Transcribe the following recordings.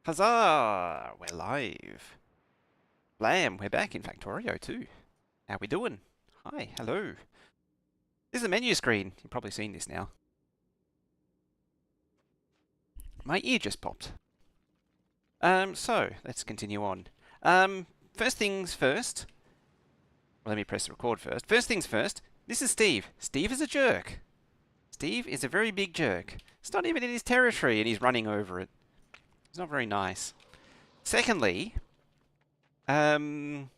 Huzzah! We're live. Blam, we're back in Factorio too. How we doing? Hi, hello. This is a menu screen. You've probably seen this now. My ear just popped. So, let's continue on. First things first. Well, let me press record first. First things first, this is Steve. Steve is a jerk. Steve is a very big jerk. It's not even in his territory and he's running over it. It's not very nice. Secondly, I want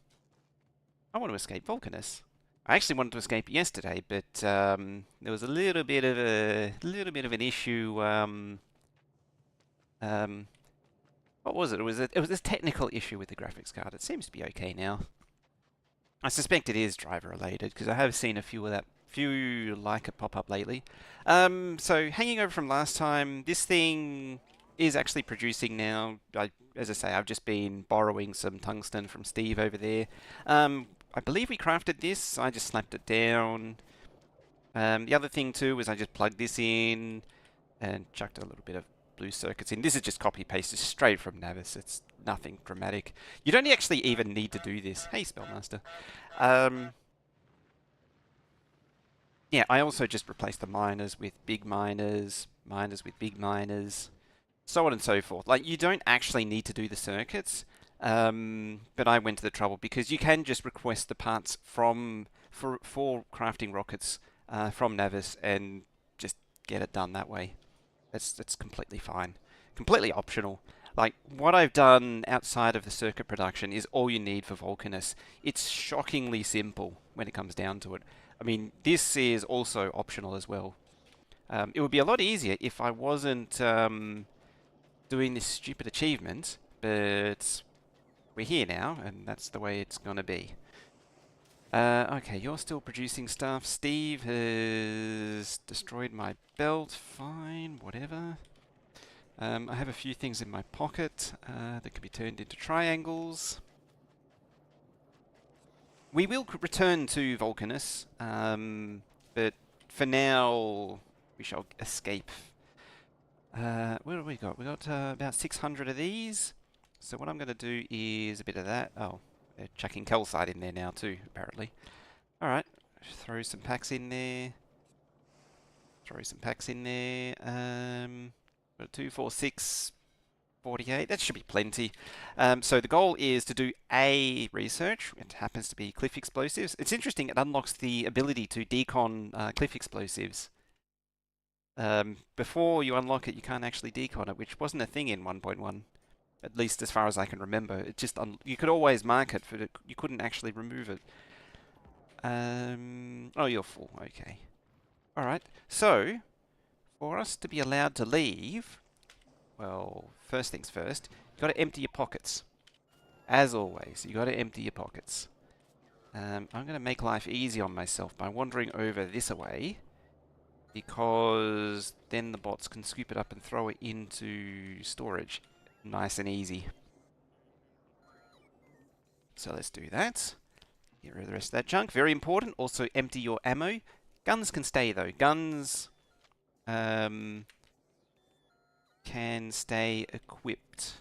to escape Vulcanus. I actually wanted to escape yesterday, but there was a little bit of an issue. What was it? It was this technical issue with the graphics card. It seems to be okay now. I suspect it is driver related because I have seen a few like it pop up lately. So hanging over from last time, this thing is actually producing now. As I say, I've just been borrowing some tungsten from Steve over there. I believe we crafted this. I just slapped it down. The other thing too was I just plugged this in and chucked a little bit of blue circuits in. This is just copy pasted straight from Navis. It's nothing dramatic. You don't actually even need to do this. Hey, Spellmaster. Yeah, I also just replaced the miners with big miners, miners with big miners, so on and so forth. Like, you don't actually need to do the circuits, but I went to the trouble because you can just request the parts for crafting rockets from Navis and just get it done that way. That's completely fine, completely optional. Like, what I've done outside of the circuit production is all you need for Vulcanus. It's shockingly simple when it comes down to it. I mean, this is also optional as well. It would be a lot easier if I wasn't doing this stupid achievement, but we're here now, and that's the way it's gonna be. Okay, you're still producing stuff. Steve has destroyed my belt. Fine, whatever. I have a few things in my pocket that can be turned into triangles. We will return to Vulcanus, but for now we shall escape. What have we got? We got about 600 of these. So what I'm going to do is a bit of that. Oh, they're chucking calcite in there now too, apparently. Alright, throw some packs in there. Throw some packs in there. 2, 4, 6, 48. That should be plenty. So the goal is to do a research. It happens to be cliff explosives. It's interesting. It unlocks the ability to decon cliff explosives. Before you unlock it, you can't actually decon it, which wasn't a thing in 1.1. At least as far as I can remember. It just you could always mark it, but you couldn't actually remove it. Oh, you're full. Okay. All right. So, for us to be allowed to leave, well, first things first, you got to empty your pockets. As always, you got to empty your pockets. I'm going to make life easy on myself by wandering over this away, because then the bots can scoop it up and throw it into storage. Nice and easy. So let's do that. Get rid of the rest of that junk. Very important. Also empty your ammo. Guns can stay though. Guns can stay equipped.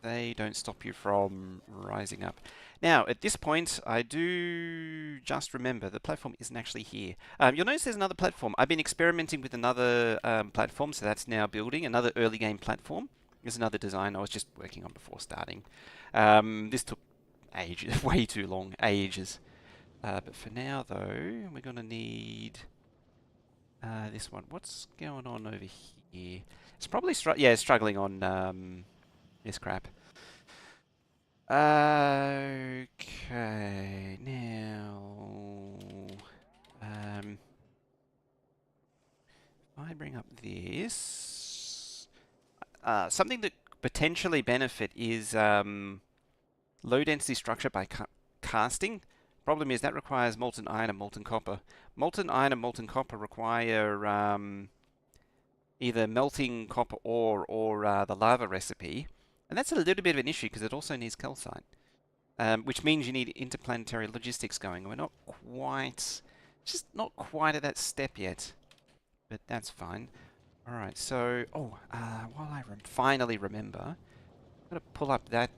They don't stop you from rising up. Now, at this point, I do just remember the platform isn't actually here. You'll notice there's another platform. I've been experimenting with another platform, so that's now building. Another early game platform. There's another design I was just working on before starting. This took ages, way too long, ages. But for now, though, we're going to need this one. What's going on over here? It's probably struggling on this crap. Okay, now if I bring up this, something that potentially benefit is low density structure by casting. Problem is that requires molten iron and molten copper. Molten iron and molten copper require either melting copper ore or the lava recipe. And that's a little bit of an issue because it also needs calcite. Which means you need interplanetary logistics going. We're not quite, just not quite at that step yet. But that's fine. Alright, so, while I finally remember, I'm gonna pull up that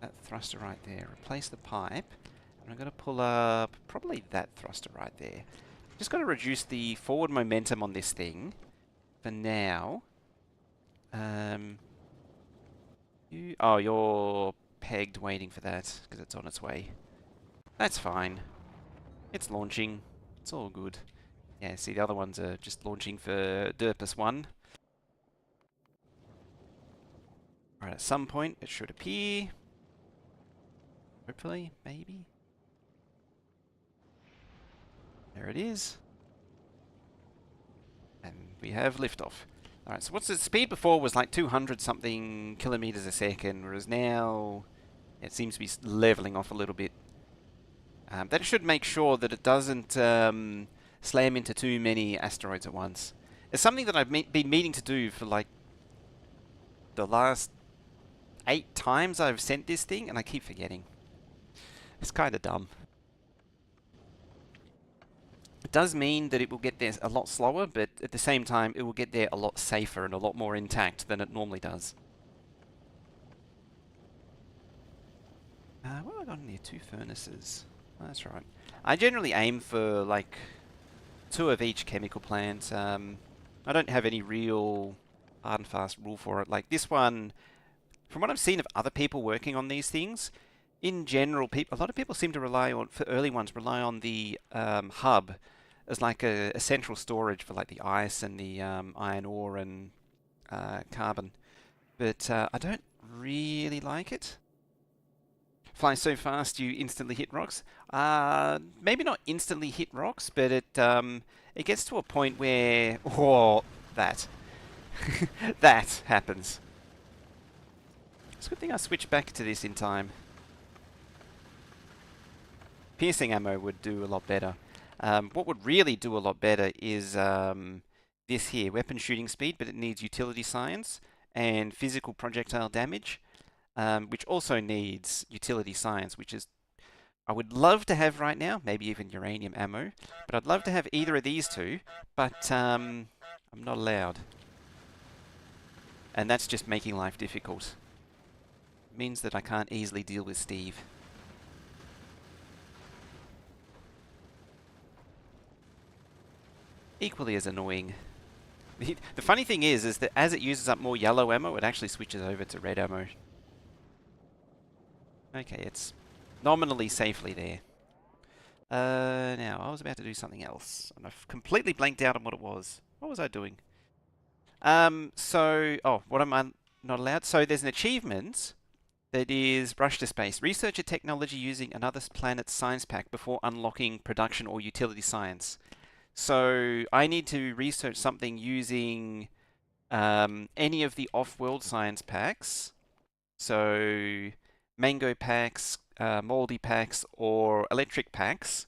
that thruster right there. Replace the pipe. And I'm gonna pull up probably that thruster right there. Just gotta reduce the forward momentum on this thing for now. You're pegged waiting for that because it's on its way. That's fine. It's launching. It's all good. Yeah, see, the other ones are just launching for Derpus 1. Alright, at some point it should appear. Hopefully, maybe. There it is. And we have liftoff. Alright, so what's the speed before was like 200 something kilometers a second, whereas now it seems to be leveling off a little bit. That should make sure that it doesn't slam into too many asteroids at once. It's something that I've been meaning to do for like the last 8 times I've sent this thing, and I keep forgetting. It's kind of dumb. It does mean that it will get there a lot slower, but at the same time, it will get there a lot safer and a lot more intact than it normally does. What have I got in here? 2 furnaces. Oh, that's right. I generally aim for like 2 of each chemical plant. I don't have any real hard and fast rule for it. Like this one, from what I've seen of other people working on these things, in general, a lot of people seem to rely on, for early ones, rely on the hub as like a central storage for like the ice and the iron ore and carbon. But I don't really like it. Fly so fast you instantly hit rocks. Maybe not instantly hit rocks, but it gets to a point where that that happens. It's a good thing I switched back to this in time. Piercing ammo would do a lot better. What would really do a lot better is this here, weapon shooting speed, but it needs utility science and physical projectile damage, which also needs utility science, which is I would love to have right now, maybe even uranium ammo, but I'd love to have either of these two, but I'm not allowed. And that's just making life difficult. It means that I can't easily deal with Steve. Equally as annoying. The funny thing is that as it uses up more yellow ammo, it actually switches over to red ammo. Okay, it's nominally safely there. Now, I was about to do something else, and I've completely blanked out on what it was. What was I doing? What am I not allowed? So there's an achievement that is Rush to Space. Research a technology using another planet's science pack before unlocking production or utility science. So I need to research something using any of the off-world science packs. So mango packs, moldy packs, or electric packs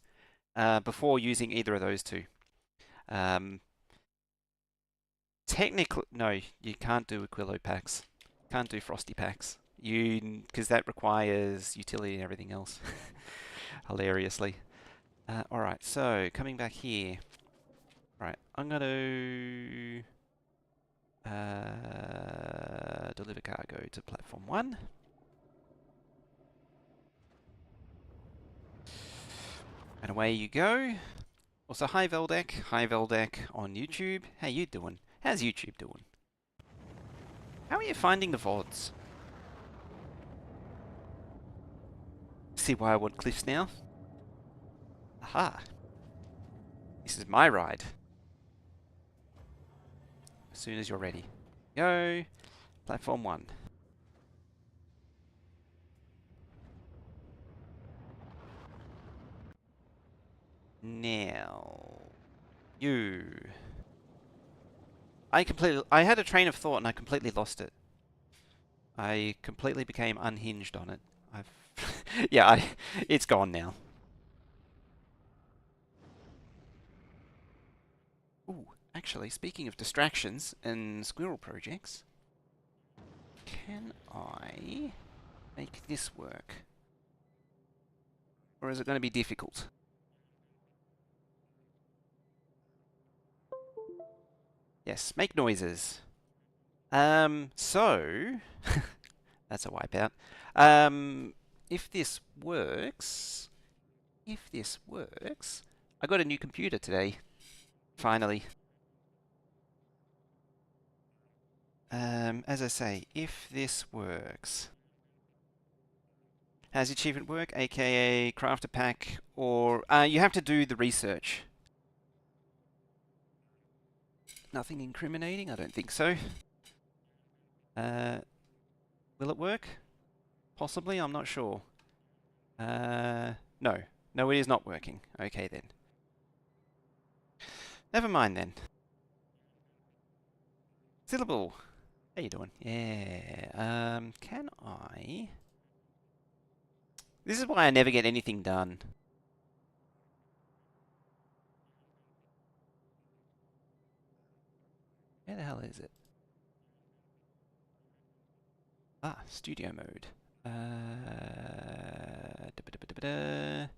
before using either of those two. Technically, no, you can't do Aquilo packs. Can't do Frosty packs. Because that requires utility and everything else. Hilariously. Alright, so coming back here. Right, I'm going to deliver cargo to platform 1. And away you go. Also, hi Veldek on YouTube. How you doing? How's YouTube doing? How are you finding the VODs? See why I want cliffs now? Aha. This is my ride. As soon as you're ready. Go. Platform 1. Now. You. I had a train of thought and I completely lost it. I completely became unhinged on it. It's gone now. Ooh, actually, speaking of distractions and squirrel projects, can I make this work? Or is it going to be difficult? Yes, make noises. So that's a wipeout. Um, if this works, I got a new computer today. Finally. As I say, if this works. How's the achievement work? AKA craft a pack, or you have to do the research. Nothing incriminating? I don't think so. Will it work? Possibly, I'm not sure. No. No, it is not working. Okay then. Never mind then. Syllable. How you doing? Yeah. Can I... This is why I never get anything done. Where the hell is it? Ah, studio mode. Da-ba-da-ba-da-ba-da.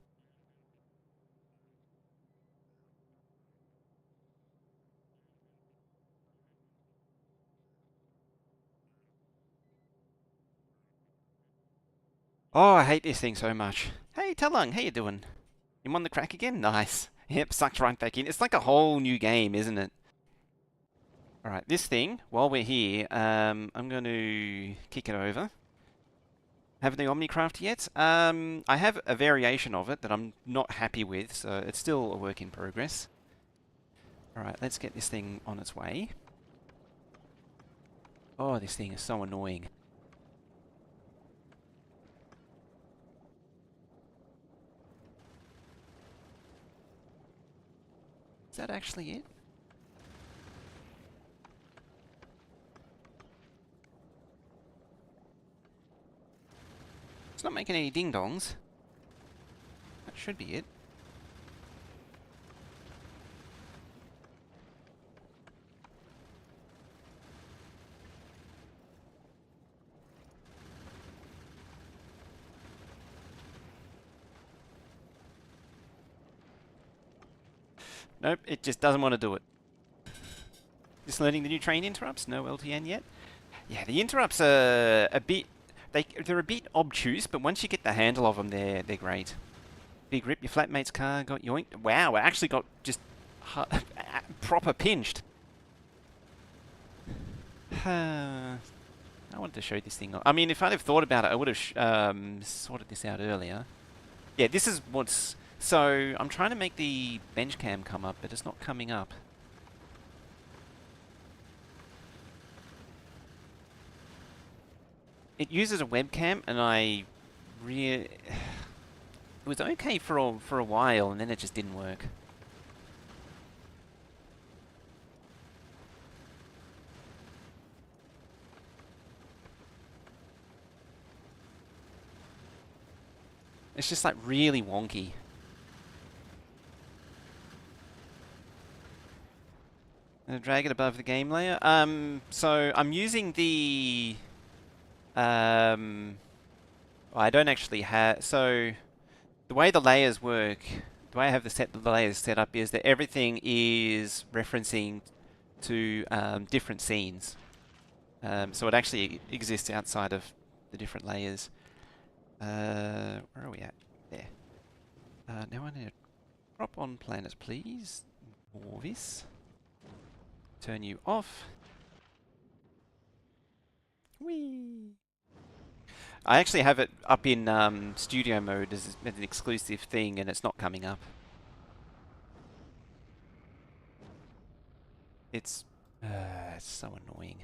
Oh, I hate this thing so much. Hey, Talung, how you doing? You on the crack again? Nice. Yep, sucked right back in. It's like a whole new game, isn't it? Alright, this thing, while we're here, I'm going to kick it over. Have the Omnicraft yet? I have a variation of it that I'm not happy with, so it's still a work in progress. Alright, let's get this thing on its way. Oh, this thing is so annoying. Is that actually it? It's not making any ding-dongs. That should be it. Nope, it just doesn't want to do it. Just learning the new train interrupts? No LTN yet? Yeah, the interrupts are a bit... They're a bit obtuse, but once you get the handle of them, they're great. Big rip, your flatmate's car got yoinked. Wow, it actually got just proper pinched. I wanted to show this thing. I mean, if I'd have thought about it, I would have sorted this out earlier. Yeah, this is what's... So, I'm trying to make the bench cam come up, but it's not coming up. It uses a webcam, and it was okay for a while, and then it just didn't work. It's just like really wonky. And drag it above the game layer. So I'm using the I don't actually have... So, the way the layers work, the way I have the layers set up is that everything is referencing to different scenes. So it actually exists outside of the different layers. Where are we at? There. Now I need to drop on planets, please. More this. Turn you off. Whee! I actually have it up in studio mode as an exclusive thing, and it's not coming up. It's so annoying.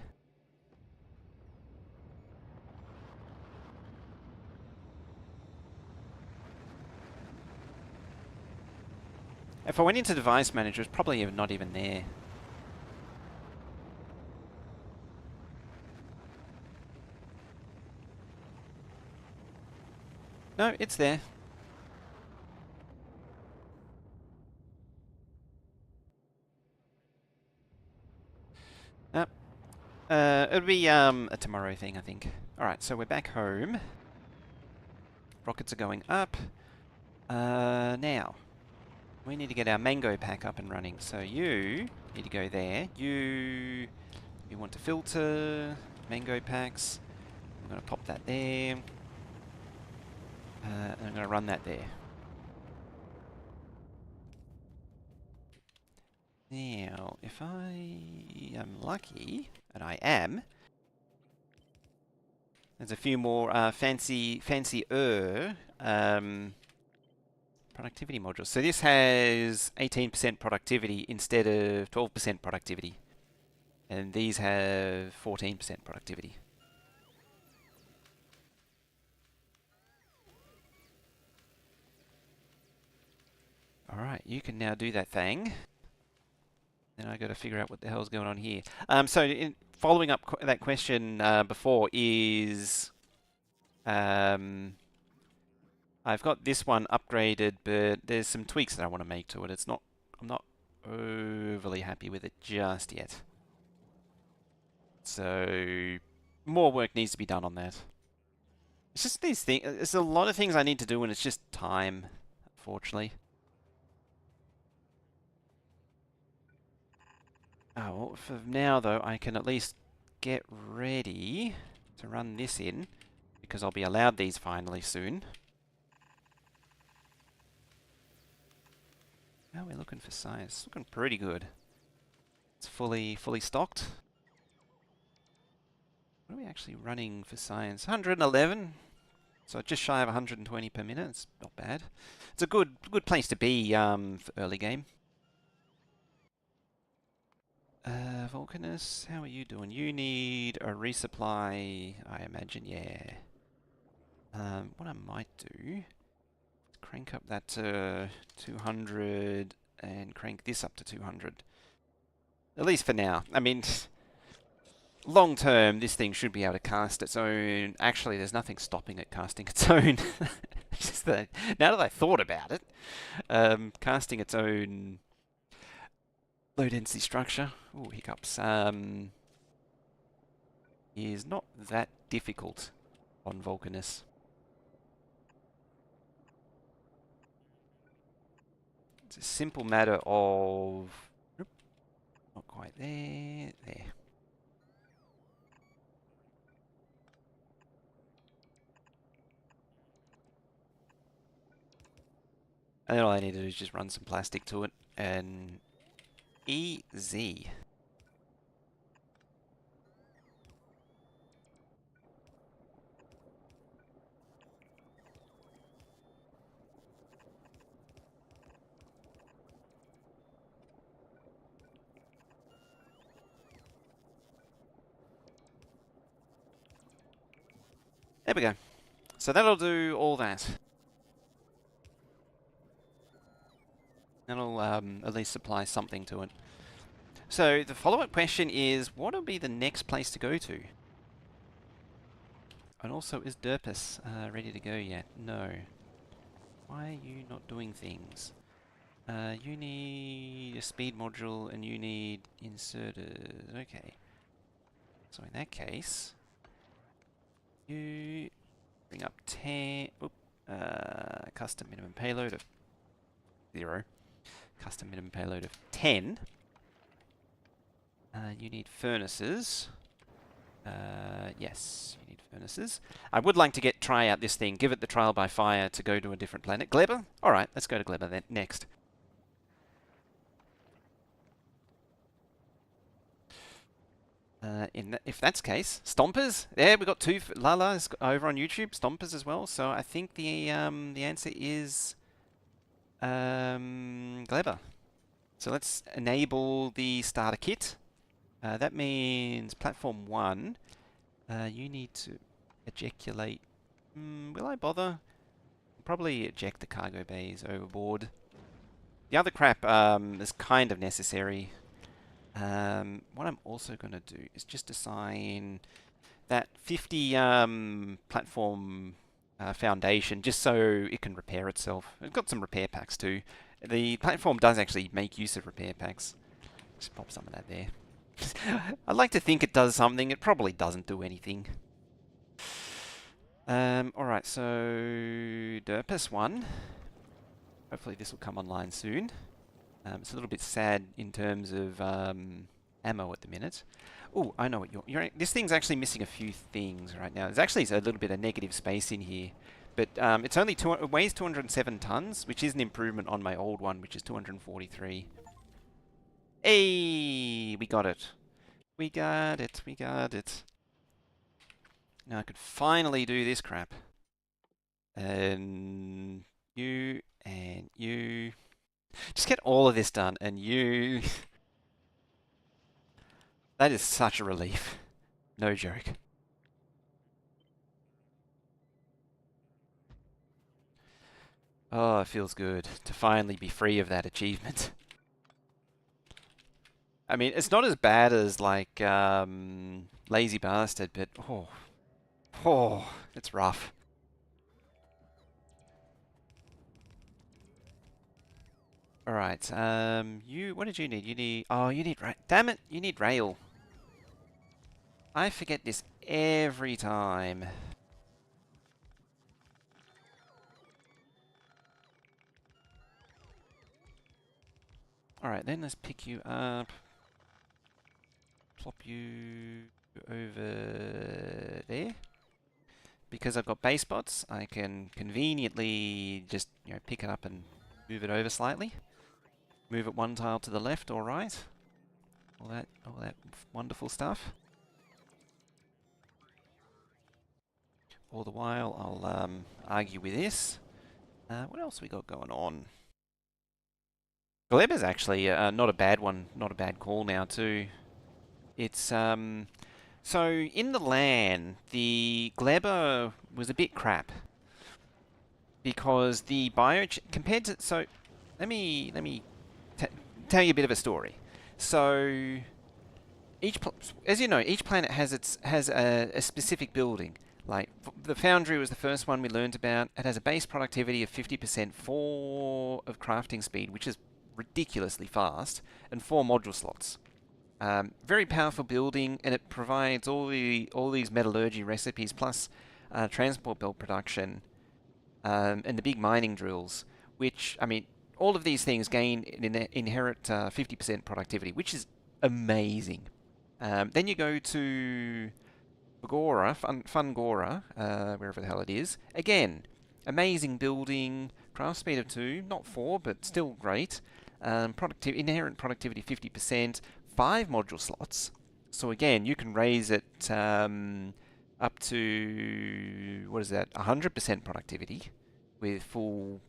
If I went into device manager, it's probably not even there. No, it's there. Nope. It'll be a tomorrow thing, I think. Alright, so we're back home. Rockets are going up. Now, we need to get our mango pack up and running. So you need to go there. You We want to filter mango packs. I'm going to pop that there. And I'm going to run that there. Now, if I am lucky, and I am, there's a few more fancier productivity modules. So this has 18% productivity instead of 12% productivity. And these have 14% productivity. Alright, you can now do that thing. Then I got to figure out what the hell's going on here. So following up that question before is... I've got this one upgraded, but there's some tweaks that I want to make to it. I'm not overly happy with it just yet. So more work needs to be done on that. It's just these things. There's a lot of things I need to do, and it's just time, unfortunately. Oh, well, for now though, I can at least get ready to run this in, because I'll be allowed these finally soon. How are we looking for science? Looking pretty good. It's fully stocked. What are we actually running for science? 111. So just shy of 120 per minute. It's not bad. It's a good place to be for early game. Vulcanus, how are you doing? You need a resupply, I imagine. Yeah. What I might do, crank up that to 200 and crank this up to 200. At least for now. I mean, long term, this thing should be able to cast its own. Actually, there's nothing stopping it casting its own. Just that, now that I thought about it, casting its own low density structure, oh hiccups, is not that difficult on Vulcanus. It's a simple matter of, not quite there. And then all I need to do is just run some plastic to it, and easy. There we go. So that'll do all that. That'll at least supply something to it. So the follow-up question is, what will be the next place to go to? And also, is Derpus ready to go yet? No. Why are you not doing things? You need a speed module and you need inserters. Okay. So in that case, you bring up 10. Custom minimum payload of 0. Custom minimum payload of 10. You need furnaces. Yes, you need furnaces. I would like to try out this thing, give it the trial by fire to go to a different planet. Gleba? Alright, let's go to Gleba then next. If that's the case, Stompers. Yeah, we got two. Lala's over on YouTube. Stompers as well. So I think the answer is Gleba. So let's enable the starter kit. That means platform 1. You need to ejaculate. Will I bother? Probably eject the cargo bays overboard. The other crap is kind of necessary. What I'm also going to do is just assign that 50 platform foundation just so it can repair itself. It's got some repair packs too. The platform does actually make use of repair packs. Just pop some of that there. I'd like to think it does something. It probably doesn't do anything. Alright, so Derpus 1. Hopefully this will come online soon. It's a little bit sad in terms of ammo at the minute. Oh, I know what you're. This thing's actually missing a few things right now. There's actually a little bit of negative space in here, but it's only it weighs 207 tons, which is an improvement on my old one, which is 243. Hey, we got it. We got it. We got it. Now I could finally do this crap. And you and you. Just get all of this done, and you. That is such a relief. No joke. Oh, it feels good to finally be free of that achievement. I mean, it's not as bad as like Lazy Bastard, but it's rough. All right, what did you need? You need damn it, you need rail. I forget this every time. All right, then let's pick you up. Plop you over there. Because I've got base spots, I can conveniently just pick it up and move it over slightly. Move it one tile to the left or right. All that wonderful stuff. All the while, I'll argue with this. What else we got going on? Gleber's actually not a bad one, not a bad call now too. It's so in the LAN, the Gleber was a bit crap because the compared to let me tell you a bit of a story. So as you know, each planet has a specific building. Like the Foundry was the first one we learned about. It has a base productivity of 50%, 4 of crafting speed, which is ridiculously fast, and 4 module slots. Very powerful building, and it provides all these metallurgy recipes plus transport belt production and the big mining drills. Which I mean, all of these things gain an inherent 50% productivity, which is amazing. Then you go to Fungora, Fungora, wherever the hell it is. Again, amazing building, craft speed of 2, not 4, but still great. Inherent productivity 50%, 5 module slots. So again, you can raise it up to, what is that, 100% productivity with full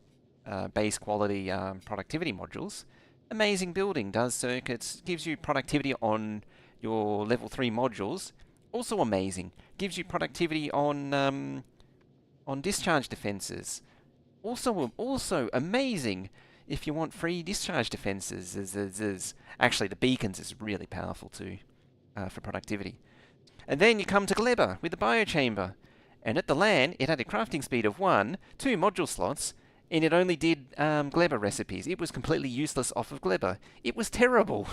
base quality productivity modules. Amazing building, does circuits, gives you productivity on your level 3 modules. Also amazing, gives you productivity on discharge defenses. Also amazing if you want free discharge defenses. Actually, the beacons is really powerful too for productivity. And then you come to Gleber with the biochamber. And at the LAN, it had a crafting speed of 1, 2 module slots, and it only did Gleber recipes. It was completely useless off of Gleber. It was terrible.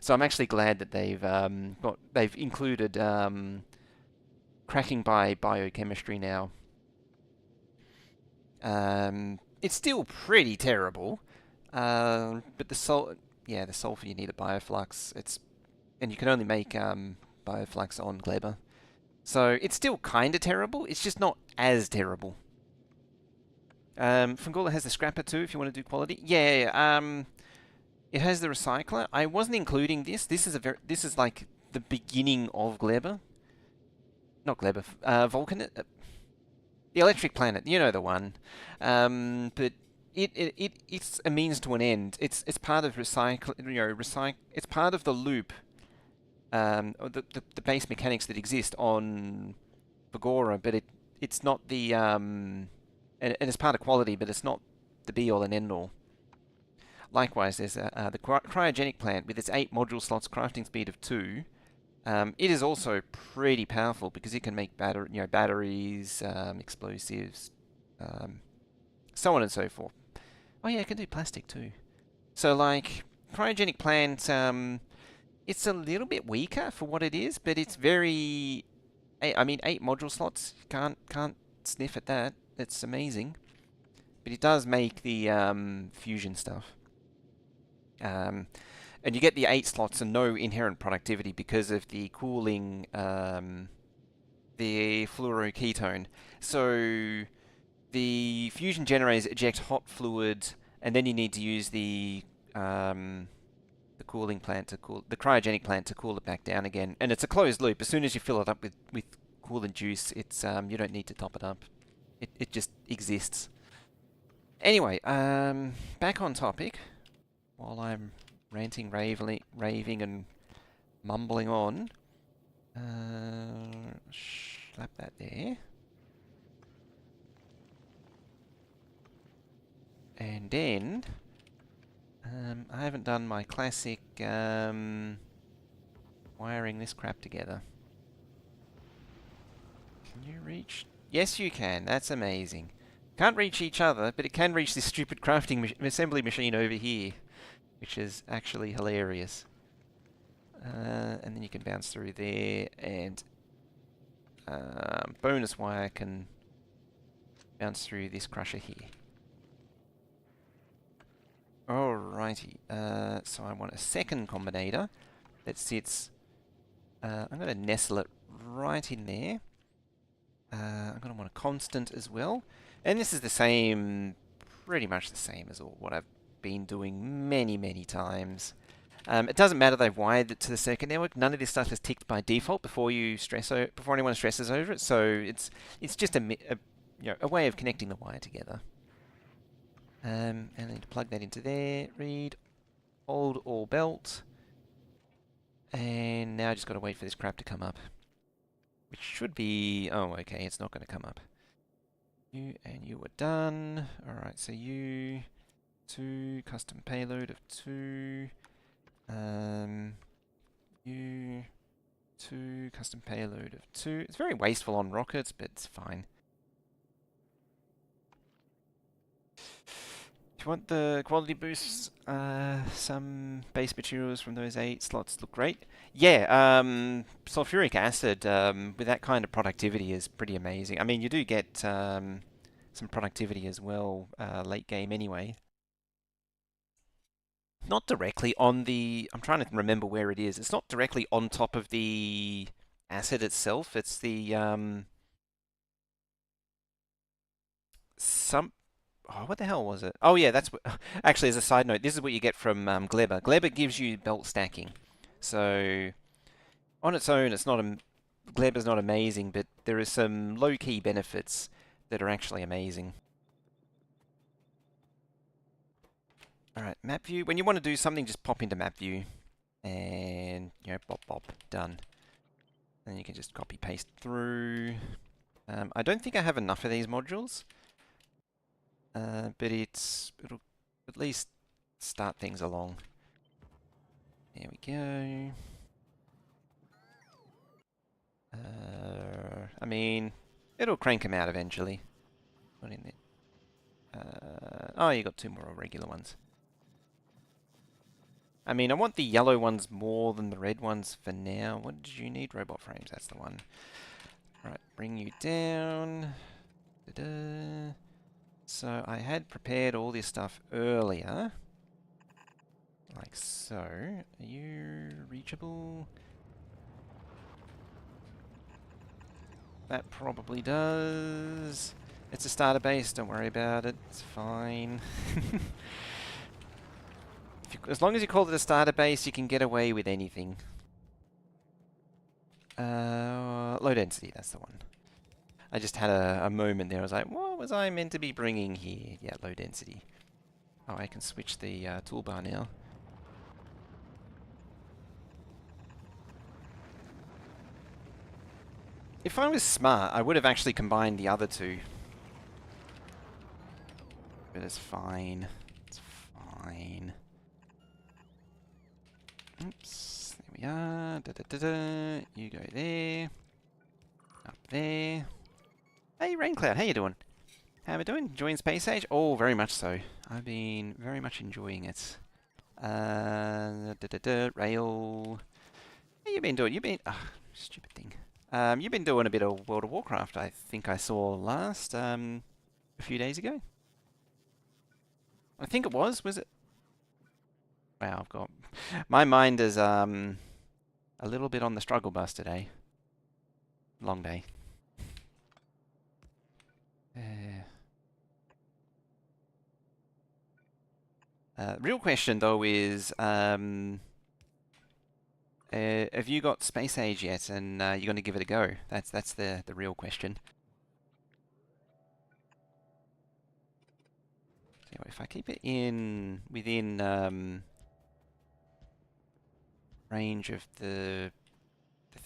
So I'm actually glad that they've included cracking by biochemistry now. It's still pretty terrible, but the sulfur you need a bioflux. And you can only make bioflux on Gleber. So it's still kind of terrible. It's just not as terrible. Fungula has the scrapper too, if you want to do quality. Yeah. It has the recycler. I wasn't including this. This is like the beginning of Gleber. Not Gleber. Vulcanus. The electric planet. You know the one. But it's a means to an end. It's part of recycle. It's part of the loop. The base mechanics that exist on Bagora, but it's not the and it's part of quality, but it's not the be all and end all. Likewise, there's the cryogenic plant with its 8 module slots, crafting speed of 2. It is also pretty powerful because it can make batteries, explosives, so on and so forth. Oh yeah, it can do plastic too. So like cryogenic plant, it's a little bit weaker for what it is, but it's very. I mean, 8 module slots. Can't sniff at that. It's amazing. But it does make the fusion stuff. And you get the 8 slots and no inherent productivity because of the cooling, the fluoroketone. So the fusion generators eject hot fluid, and then you need to use the cooling plant to cool the cryogenic plant to cool it back down again. And it's a closed loop. As soon as you fill it up with coolant juice, it's you don't need to top it up. It just exists. Anyway, back on topic. While I'm ranting, raving, and mumbling on, slap that there. And then, I haven't done my classic wiring this crap together. Can you reach? Yes, you can. That's amazing. Can't reach each other, but it can reach this stupid crafting assembly machine over here, which is actually hilarious. And then you can bounce through there, and bonus wire can bounce through this crusher here. Alrighty, so I want a second combinator that sits, I'm going to nestle it right in there. I'm going to want a constant as well. And this is the same, pretty much the same as what I've been doing many times. It doesn't matter they've wired it to the circuit network. None of this stuff is ticked by default before anyone stresses over it. So it's just a way of connecting the wire together. And then to plug that into there, read, hold all belt, and now I just got to wait for this crap to come up, which should be, oh okay, it's not going to come up. You and you are done. Alright, so you, 2, custom payload of 2, you, 2, custom payload of 2. It's very wasteful on rockets, but it's fine. If you want the quality boosts, some base materials from those 8 slots look great. Yeah, sulfuric acid with that kind of productivity is pretty amazing. I mean, you do get some productivity as well late game anyway. Not directly on the... I'm trying to remember where it is. It's not directly on top of the acid itself. It's the... Oh, what the hell was it? Oh yeah, that's what... Actually, as a side note, this is what you get from Glebber. Glebber gives you belt stacking. So, on its own, it's not... Glebber's not amazing, but there are some low-key benefits that are actually amazing. Alright, map view. When you want to do something, just pop into map view. And, you know, bop, done. And you can just copy-paste through. I don't think I have enough of these modules. But it'll at least start things along. There we go. I mean, it'll crank them out eventually. What in there? Oh, you got 2 more regular ones. I mean, I want the yellow ones more than the red ones for now. What did you need? Robot frames, that's the one. Alright, bring you down. Da-da. So I had prepared all this stuff earlier. Like so. Are you reachable? That probably does. It's a starter base, don't worry about it. It's fine. As long as you call it a starter base, you can get away with anything. Low density, that's the one. I just had a moment there. I was like, what was I meant to be bringing here? Yeah, low density. Oh, I can switch the toolbar now. If I was smart, I would have actually combined the other 2. But it's fine. It's fine. Oops, there we are. Da-da-da-da. You go there. Up there. Hey, Raincloud, how you doing? How we doing? Enjoying Space Age? Oh, very much so. I've been very much enjoying it. Rail. How you been doing? You've been... stupid thing. You've been doing a bit of World of Warcraft, I think I saw last, a few days ago. I think it was it? Wow, I've got my mind is a little bit on the struggle bus today. Long day. Real question though is, have you got Space Age yet, and you're going to give it a go? That's the real question. So if I keep it in within range of the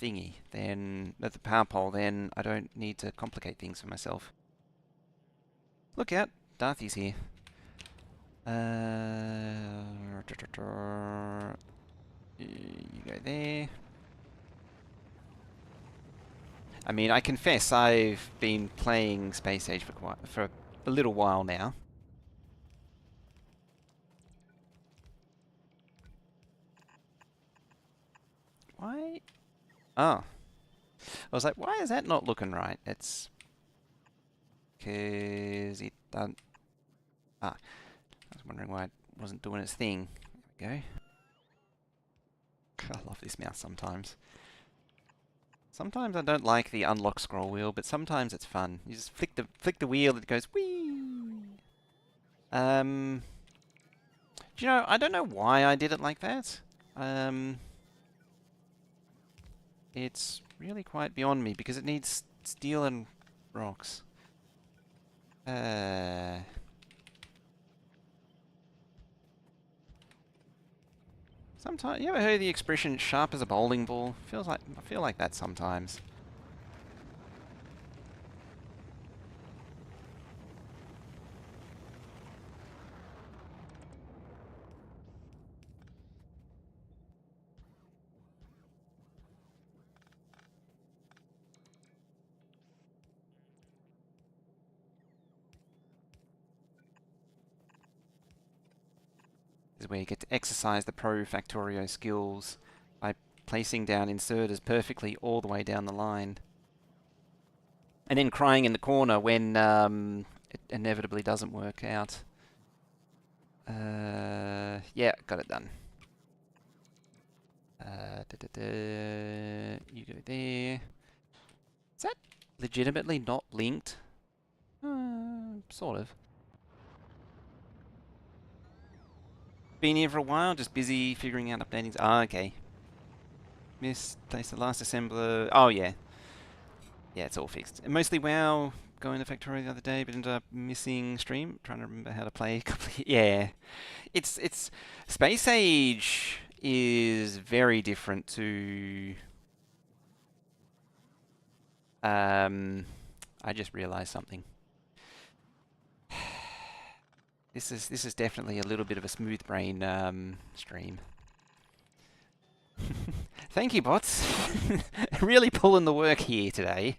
thingy, then the power pole, then I don't need to complicate things for myself. Look out, Darthy's here. You go there. I mean, I confess I've been playing Space Age for a little while now. Why? Oh. I was like, why is that not looking right? It's because it doesn't... Ah. I was wondering why it wasn't doing its thing. There we go. I love this mouse sometimes. Sometimes I don't like the unlock scroll wheel, but sometimes it's fun. You just flick the wheel, it goes whee. Do you know? I don't know why I did it like that. It's really quite beyond me because it needs steel and rocks. Sometimes you ever heard the expression "sharp as a bowling ball"? I feel like that sometimes. Is where you get to exercise the pro factorio skills by placing down inserters perfectly all the way down the line. And then crying in the corner when it inevitably doesn't work out. Yeah, got it done. You go there. Is that legitimately not linked? Sort of. Been here for a while, just busy figuring out updating. Ah, okay. Misplaced the last assembler. Oh, yeah. Yeah, it's all fixed. Mostly WoW, going to Factorio the other day, but ended up missing stream. Trying to remember how to play a couple of... Yeah. It's... Space Age is very different to... I just realized something. This is definitely a little bit of a smooth brain stream. Thank you, bots. Really pulling the work here today.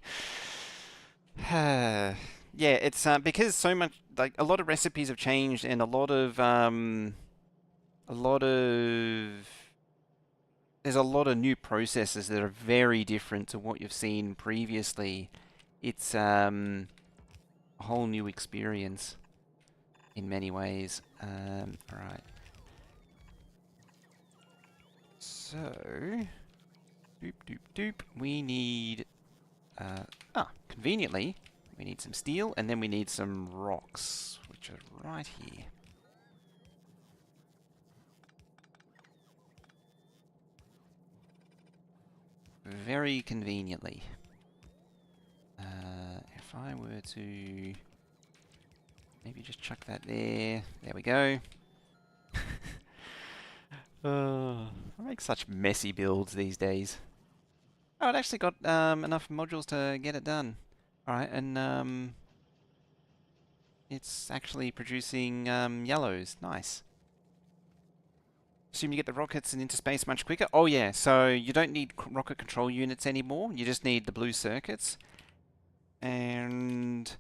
Yeah, it's because so much, like a lot of recipes have changed, and a lot of there's a lot of new processes that are very different to what you've seen previously. It's a whole new experience in many ways. All right. So, doop doop doop. We need, conveniently, we need some steel, and then we need some rocks, which are right here. Very conveniently. If I were to maybe just chuck that there. There we go. I make such messy builds these days. Oh, it actually got enough modules to get it done. Alright, and it's actually producing yellows. Nice. Assume you get the rockets and into space much quicker. Oh yeah, so you don't need rocket control units anymore. You just need the blue circuits. And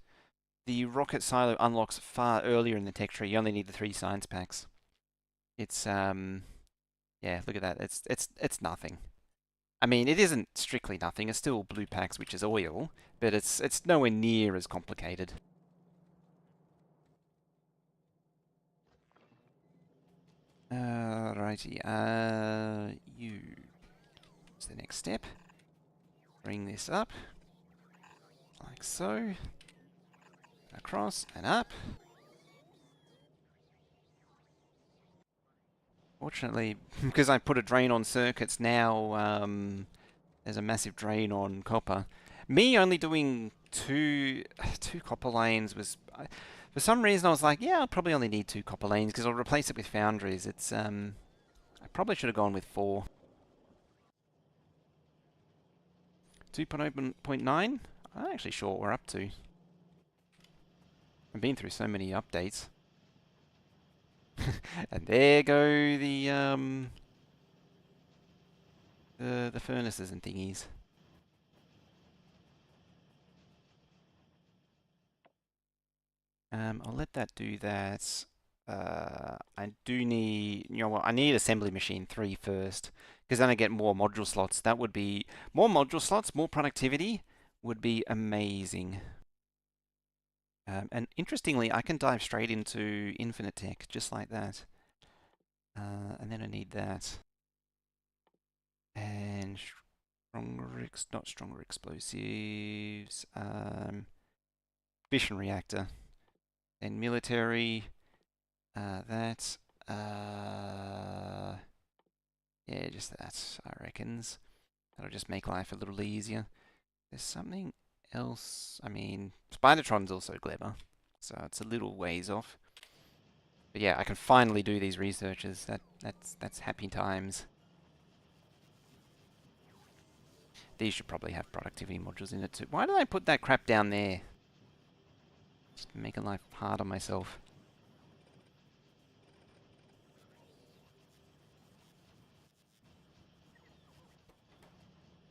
the rocket silo unlocks far earlier in the tech tree. You only need the 3 science packs. It's yeah, look at that. It's nothing. I mean, it isn't strictly nothing. It's still blue packs, which is oil, but it's nowhere near as complicated. Righty. You. What's the next step? Bring this up. Like so. Across and up. Fortunately, because I put a drain on circuits now, there's a massive drain on copper. Me only doing two copper lanes was... for some reason I was like, yeah, I'll probably only need 2 copper lanes because I'll replace it with foundries. It's I probably should have gone with 4. 2.0.9? I'm not actually sure what we're up to. I've been through so many updates. And there go the furnaces and thingies. I'll let that do that. I do need, you know what, I need assembly machine 3 first, because then I get more module slots. That would be, more module slots, more productivity would be amazing. And interestingly, I can dive straight into infinite tech, just like that. And then I need that. And not stronger explosives. Fission reactor. Then military. That. Yeah, just that, I reckons. That'll just make life a little easier. There's something else. I mean, Spidertron's also clever, so it's a little ways off. But yeah, I can finally do these researches. That's happy times. These should probably have productivity modules in it too. Why did I put that crap down there? Just making life hard on myself.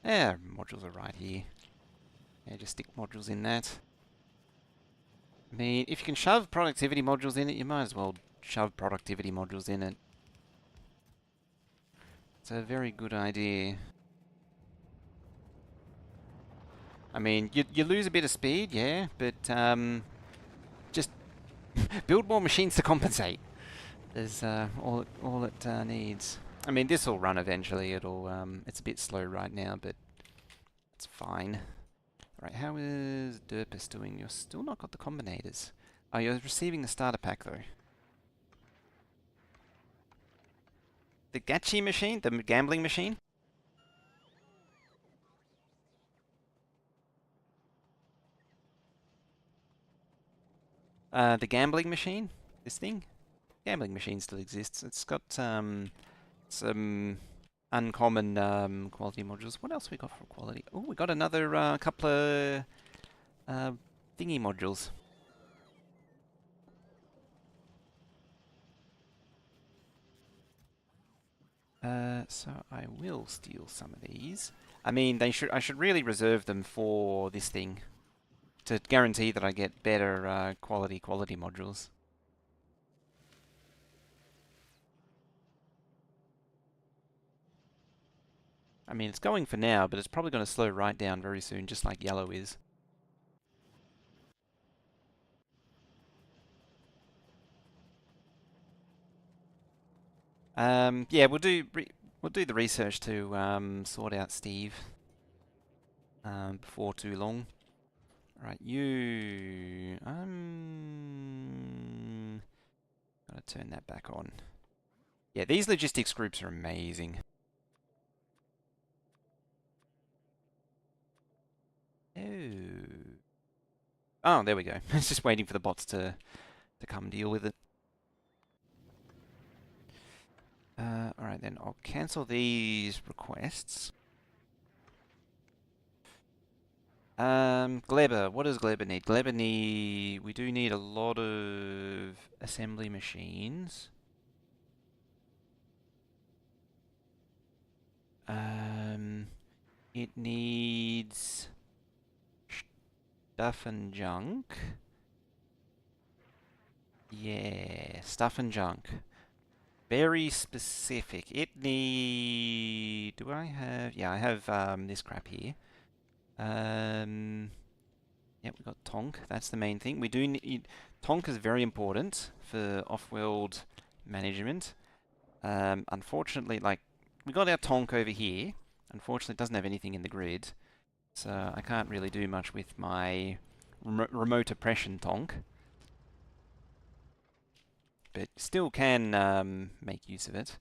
Yeah, modules are right here. Yeah, just stick modules in that. I mean, if you can shove productivity modules in it, you might as well shove productivity modules in it. It's a very good idea. I mean, you lose a bit of speed, yeah, but just build more machines to compensate. Is all it needs. I mean, this will run eventually. It's a bit slow right now, but it's fine. Right, how is Derpus doing? You're still not got the combinators. Oh, you're receiving the starter pack though. The gachi machine, the gambling machine. The gambling machine. This thing. Gambling machine still exists. It's got some uncommon quality modules. What else we got for quality? Oh, we got another couple of thingy modules. So I will steal some of these. I mean, I should really reserve them for this thing to guarantee that I get better quality modules. I mean, it's going for now, but it's probably going to slow right down very soon, just like yellow is. Yeah, we'll do the research to sort out Steve before too long. Right, you. Gotta turn that back on. Yeah, these logistics groups are amazing. Oh. Oh, there we go. It's just waiting for the bots to come deal with it. Alright then, I'll cancel these requests. Gleber, what does Gleber need? Gleber need... We do need a lot of assembly machines. It needs stuff and junk. Yeah, stuff and junk. Very specific. It need... Do I have... Yeah, I have this crap here. Yeah, we got Tonk. That's the main thing. We do need... Tonk is very important for off-world management. Unfortunately, like, we got our tonk over here. Unfortunately, it doesn't have anything in the grid, so I can't really do much with my remote oppression tonk. But still can make use of it.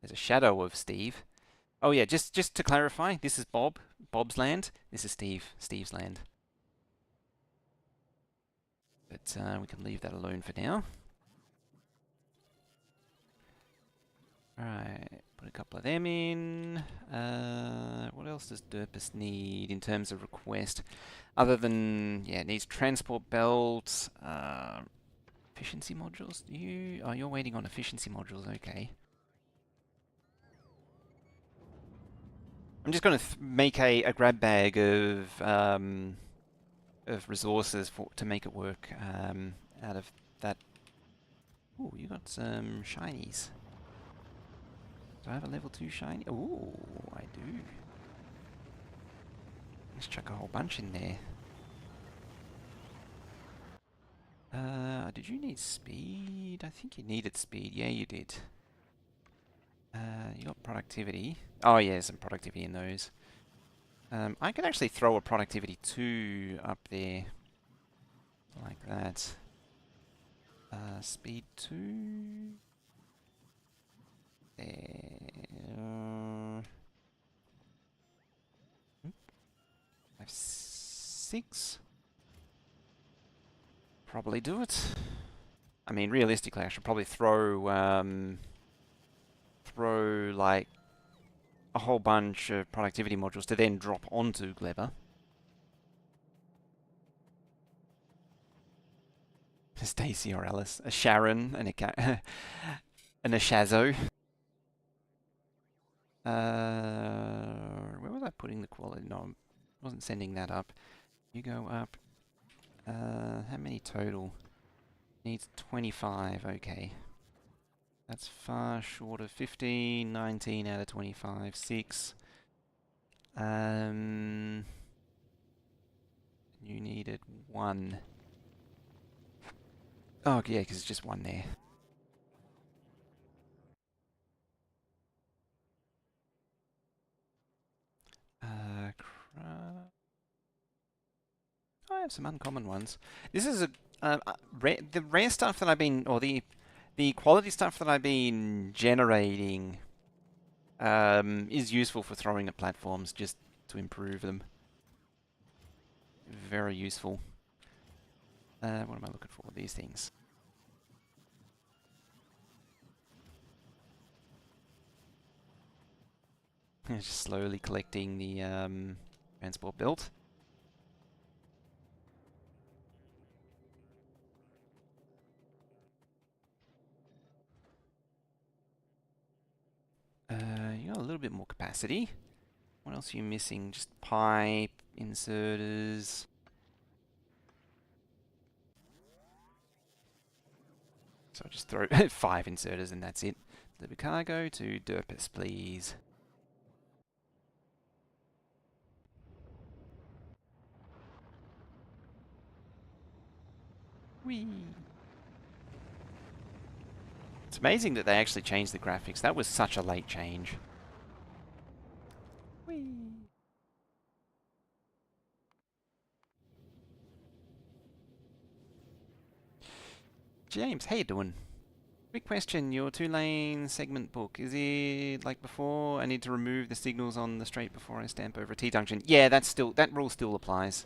There's a shadow of Steve. Oh yeah, just to clarify, this is Bob's land. This is Steve's land. But we can leave that alone for now. Alright, put a couple of them in. What else does Derpus need in terms of request? Other than, yeah, it needs transport belts, efficiency modules. You're waiting on efficiency modules, okay. I'm just going to make a grab bag of resources to make it work out of that. Ooh, you got some shinies. Do I have a level 2 shiny? Ooh, I do. Let's chuck a whole bunch in there. Did you need speed? I think you needed speed. Yeah, you did. You got productivity. Oh yeah, some productivity in those. I could actually throw a productivity 2 up there. Like that. Speed 2. There. 5, 6. Probably do it. I mean, realistically, I should probably throw like a whole bunch of productivity modules to then drop onto Gleber. A Stacy or Alice, a Sharon, and a and a Shazo. Where was I putting the quality? No, I wasn't sending that up. You go up. How many total? Needs 25, okay. That's far short of 15, 19 out of 25, 6. You needed 1. Oh, yeah, because it's just 1 there. I have some uncommon ones. This is the rare stuff that I've been, or the quality stuff that I've been generating is useful for throwing at platforms just to improve them. Very useful. What am I looking for? These things. Just slowly collecting the transport belt. You got a little bit more capacity. What else are you missing? Just pipe, inserters. So I'll just throw 5 inserters and that's it. Deliver cargo to Derpus, please. Whee! It's amazing that they actually changed the graphics. That was such a late change. Whee! James, how you doing? Quick question, your 2-lane segment book, is it like before? I need to remove the signals on the straight before I stamp over a T-junction. Yeah, that rule still applies.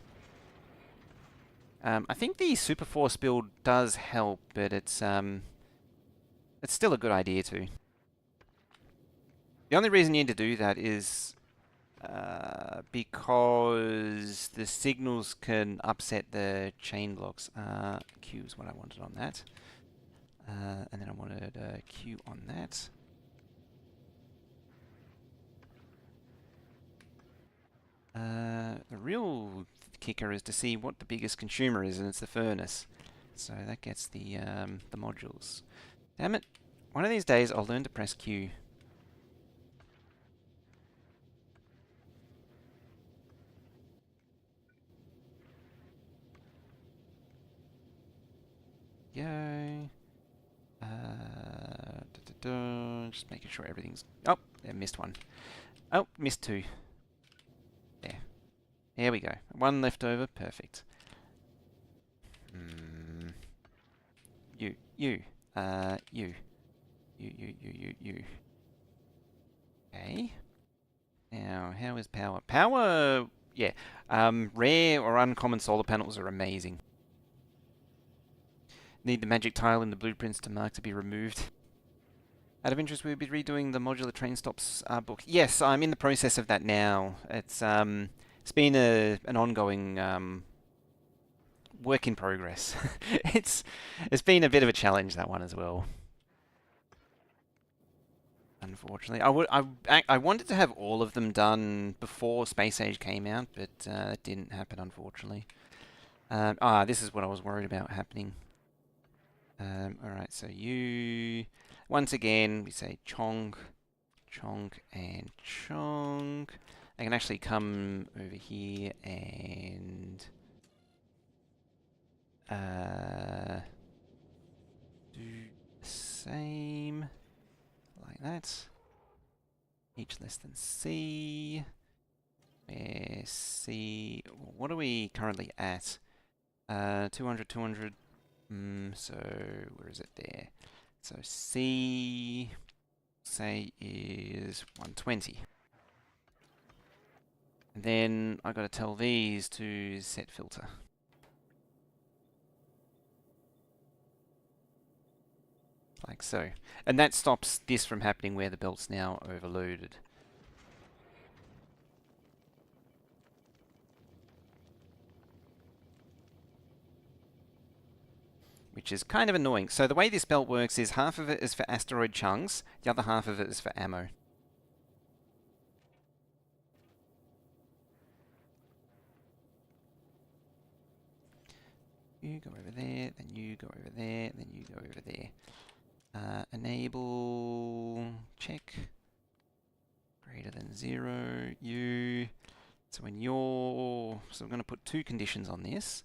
I think the Superforce build does help, but it's still a good idea too. The only reason you need to do that is because the signals can upset the chain blocks. Q is what I wanted on that. And then I wanted a Q on that. The real kicker is to see what the biggest consumer is, and it's the furnace. So that gets the modules. Damn it! One of these days I'll learn to press Q. Yay! Just making sure everything's... Oh, I missed one. Oh, missed two. There. There we go. One left over. Perfect. You. You. You. You. Okay. Now, how is power? Power, yeah. Rare or uncommon solar panels are amazing. Need the magic tile in the blueprints to mark to be removed. Out of interest, we'll be redoing the modular train stops book. Yes, I'm in the process of that now. It's been an ongoing work in progress. it's been a bit of a challenge, that one as well. Unfortunately, I wanted to have all of them done before Space Age came out, but that didn't happen, unfortunately. This is what I was worried about happening. Alright, so you... Once again, we say chonk, chonk, and chonk. I can actually come over here and... do the same, like that. Each less than C. Where C... What are we currently at? 200, 200... so, where is it there? So C, say, is 120. And then I got to tell these to set filter. Like so. And that stops this from happening where the belt's now overloaded. Which is kind of annoying. So the way this belt works is half of it is for asteroid chunks, the other half of it is for ammo. You go over there, then you go over there, then you go over there. Enable check greater than 0, you. So when you're... So I'm going to put two conditions on this.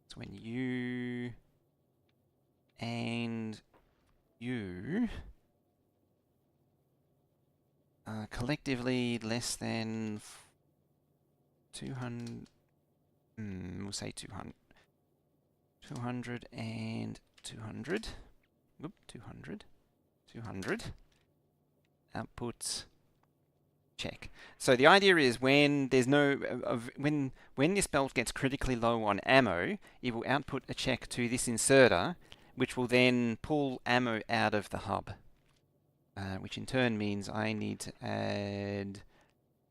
So when you and you are collectively less than 200, we'll say 200, 200 and 200, whoop, 200, 200, output check. So the idea is when there's no, when this belt gets critically low on ammo, it will output a check to this inserter, which will then pull ammo out of the hub, which in turn means I need to add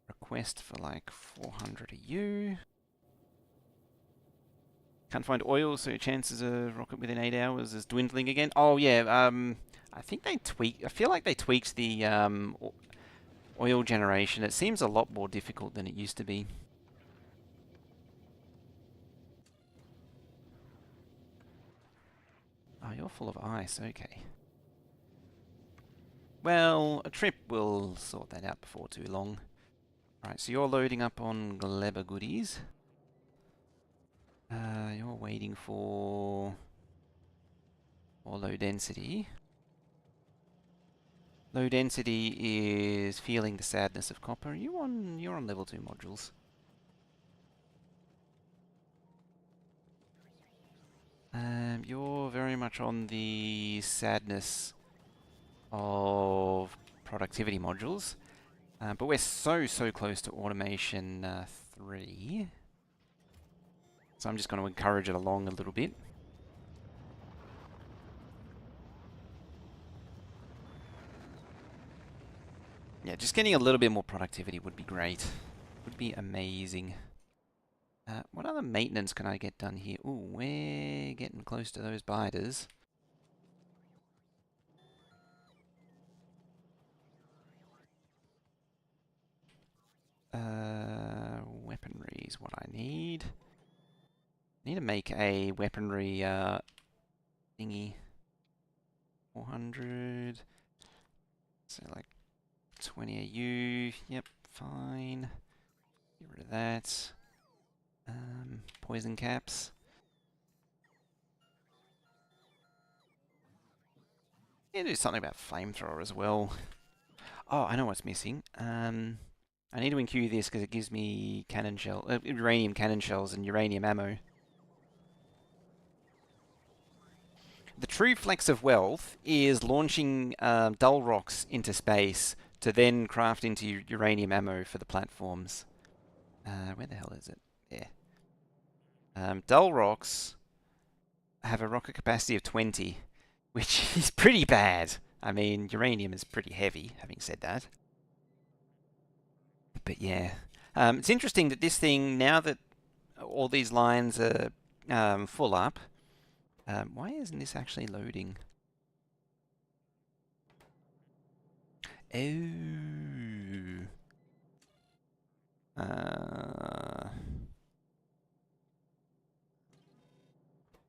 request for like 400 a U. Can't find oil, so chances of rocket within 8 hours is dwindling again. Oh yeah, I think they tweaked. I feel like they tweaked the oil generation. It seems a lot more difficult than it used to be. Oh, you're full of ice, okay. Well, a trip will sort that out before too long. Right, so you're loading up on Gleba goodies. You're waiting for low density. Low density is feeling the sadness of copper. You're on level 2 modules. You're very much on the sadness of productivity modules. But we're so close to automation 3. So I'm just going to encourage it along a little bit. Yeah, just getting a little bit more productivity would be great. Would be amazing. What other maintenance can I get done here? Ooh, we're getting close to those biters. Weaponry is what I need. I need to make a weaponry thingy. 400. So like 20 AU. Yep, fine. Get rid of that. Poison caps. need to do something about flamethrower as well. Oh, I know what's missing. I need to enqueue this because it gives me uranium cannon shells and uranium ammo. The true flex of wealth is launching dull rocks into space to then craft into uranium ammo for the platforms. Where the hell is it? Yeah. Dull rocks have a rocket capacity of 20, which is pretty bad. I mean, uranium is pretty heavy, having said that. But yeah. It's interesting that this thing, now that all these lines are full up, why isn't this actually loading? Oh.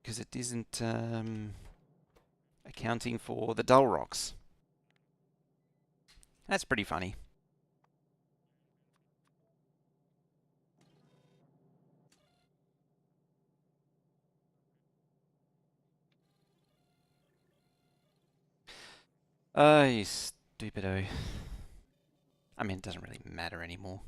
Because it isn't accounting for the dull rocks. That's pretty funny. Oh, you stupido. I mean, it doesn't really matter anymore.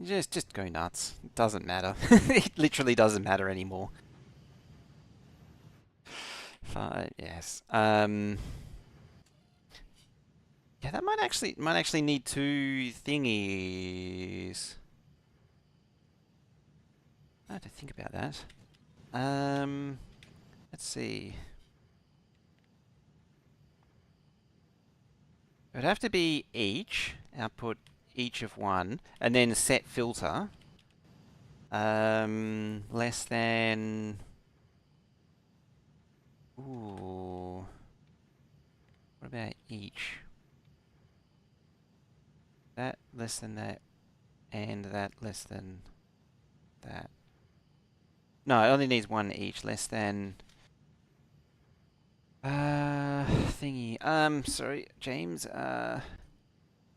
Just go nuts. It doesn't matter. It literally doesn't matter anymore. Yes. Yeah, that might actually need two thingies. I have to think about that. Let's see. It would have to be each output each of one, and then set filter. Less than. Ooh. What about each? That less than that, and that less than that. No, it only needs one each. Less than. Thingy. Sorry, James.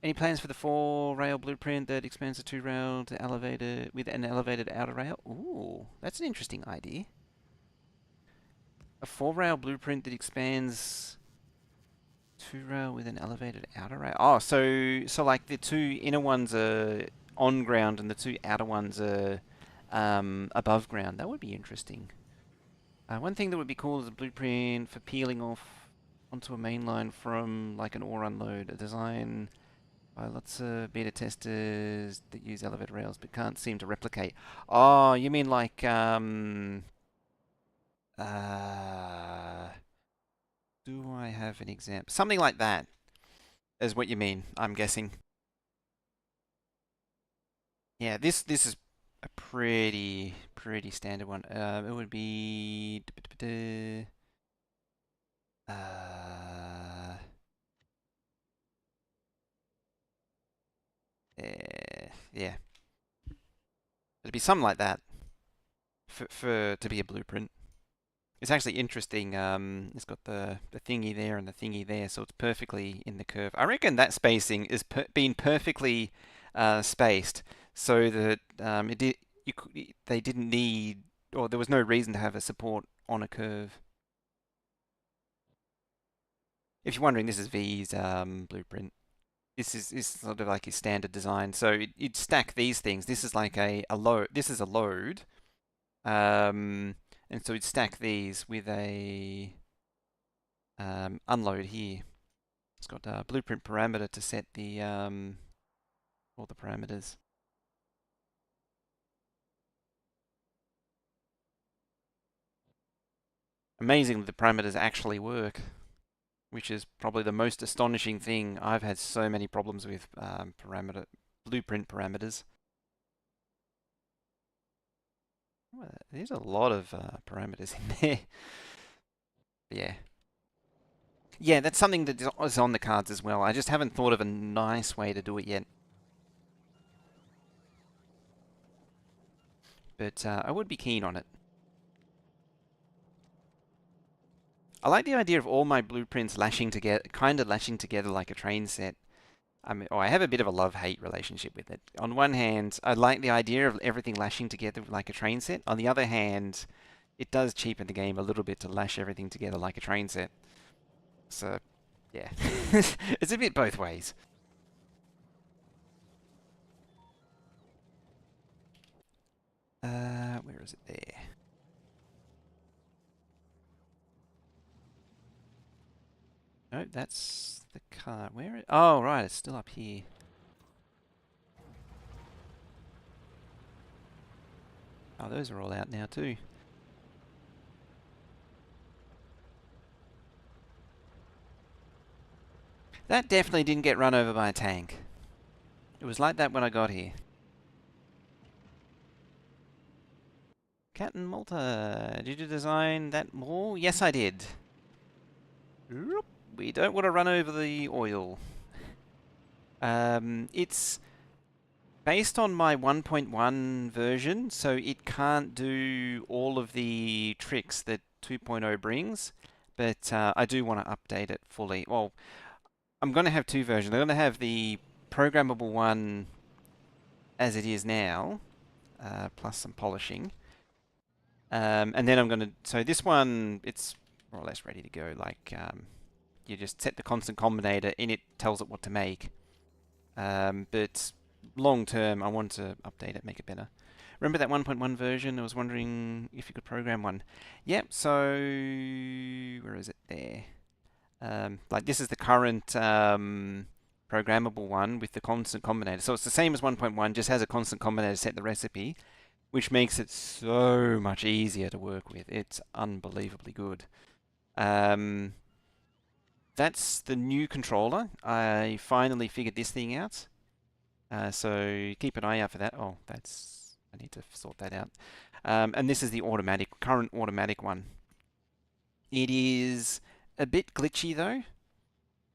Any plans for the 4-rail blueprint that expands the 2-rail to elevated with an elevated outer rail? Ooh, that's an interesting idea. A 4-rail blueprint that expands 2-rail with an elevated outer rail. Oh, so like the two inner ones are on ground and the two outer ones are above ground. That would be interesting. One thing that would be cool is a blueprint for peeling off onto a main line from like an ore unload. A design by lots of beta testers that use elevated rails but can't seem to replicate. Oh, you mean like do I have an example? Something like that is what you mean, I'm guessing. Yeah, this is a pretty standard one. It would be uh yeah. It'd be something like that for to be a blueprint. It's actually interesting. It's got the thingy there and the thingy there, so it's perfectly in the curve. I reckon that spacing is being perfectly spaced so that they didn't need, or there was no reason to have a support on a curve. If you're wondering, this is V's blueprint. This is sort of like his standard design. So you'd stack these things. This is like a load. This is a load. And so we'd stack these with a unload here. It's got a blueprint parameter to set the all the parameters. Amazing that the parameters actually work, which is probably the most astonishing thing. I've had so many problems with blueprint parameters. Well, there's a lot of parameters in there. Yeah. Yeah, that's something that is on the cards as well. I just haven't thought of a nice way to do it yet. But I would be keen on it. I like the idea of all my blueprints lashing together, kind of lashing together like a train set. I have a bit of a love-hate relationship with it. On one hand, I like the idea of everything lashing together like a train set. On the other hand, it does cheapen the game a little bit to lash everything together like a train set. So, yeah, it's a bit both ways. Where is it there? No, that's the car. Oh, right, it's still up here. Oh, those are all out now too. That definitely didn't get run over by a tank. It was like that when I got here. Captain Malta, did you design that more? Yes, I did. We don't want to run over the oil. It's based on my 1.1 version, so it can't do all of the tricks that 2.0 brings, but I do want to update it fully. Well, I'm going to have two versions. I'm going to have the programmable one as it is now, plus some polishing. And then I'm going to... So this one, it's more or less ready to go. Like, you just set the constant combinator and it tells it what to make. But long term, I want to update it, make it better. Remember that 1.1 version? I was wondering if you could program one. Yep, so... Where is it? There. Like this is the current programmable one with the constant combinator. So it's the same as 1.1, just has a constant combinator to set the recipe, which makes it so much easier to work with. It's unbelievably good. That's the new controller. I finally figured this thing out. So keep an eye out for that. Oh, I need to sort that out. And this is the current automatic one. It is a bit glitchy though.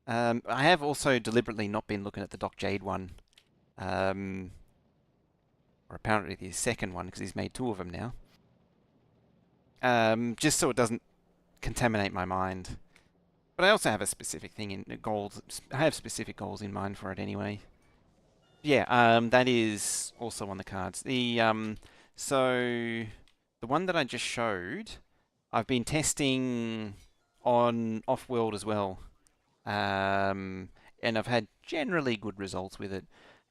I have also deliberately not been looking at the Doc Jade one. Or apparently the second one, because he's made two of them now. Just so it doesn't contaminate my mind. But I also have a specific thing in goals. I have specific goals in mind for it anyway. Yeah, that is also on the cards. So the one that I just showed, I've been testing on off-world as well. And I've had generally good results with it.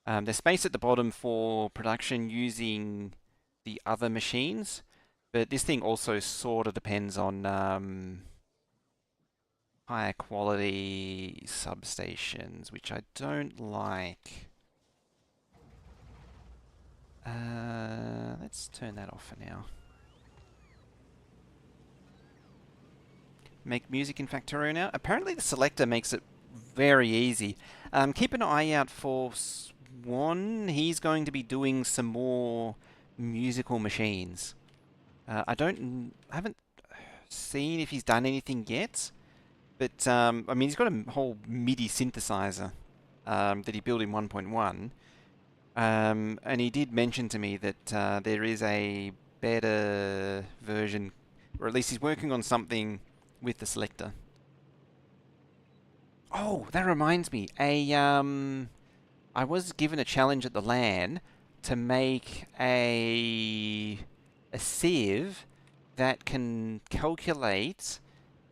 There's space at the bottom for production using the other machines, but this thing also sort of depends on higher quality substations, which I don't like. Let's turn that off for now. Make music in Factorio now. Apparently the selector makes it very easy. Keep an eye out for Swan. He's going to be doing some more musical machines. I haven't seen if he's done anything yet, but I mean he's got a whole MIDI synthesizer that he built in 1.1. And he did mention to me that there is a better version, or at least he's working on something with the selector. Oh, that reminds me. I was given a challenge at the LAN to make a sieve that can calculate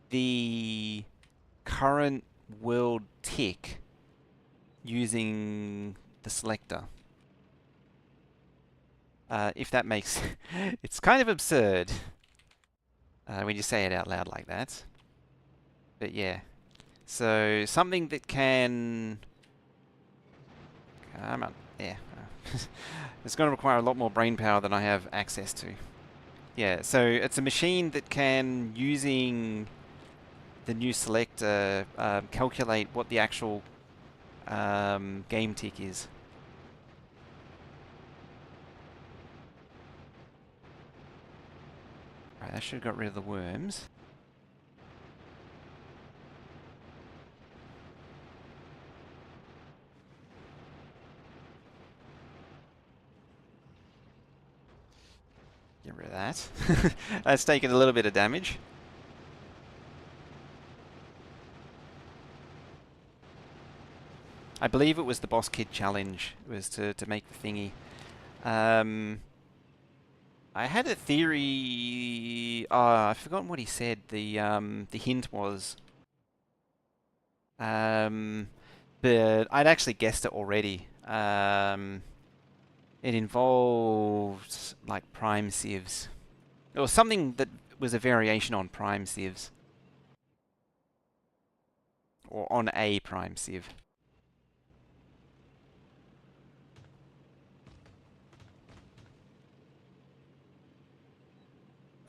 the current world tick using the selector. If that makes... It's kind of absurd when you say it out loud like that. But yeah. So, something that can... Come on. Yeah. It's going to require a lot more brain power than I have access to. Yeah, so it's a machine that can, using the new selector, calculate what the actual game tick is. Right, I should have got rid of the worms. Get rid of that. That's taken a little bit of damage. I believe it was the Boss Kid challenge. It was to make the thingy. Um, I had a theory. I've forgotten what he said. The hint was. Um, but I'd actually guessed it already. It involved like prime sieves. It was something that was a variation on prime sieves. Or on a prime sieve.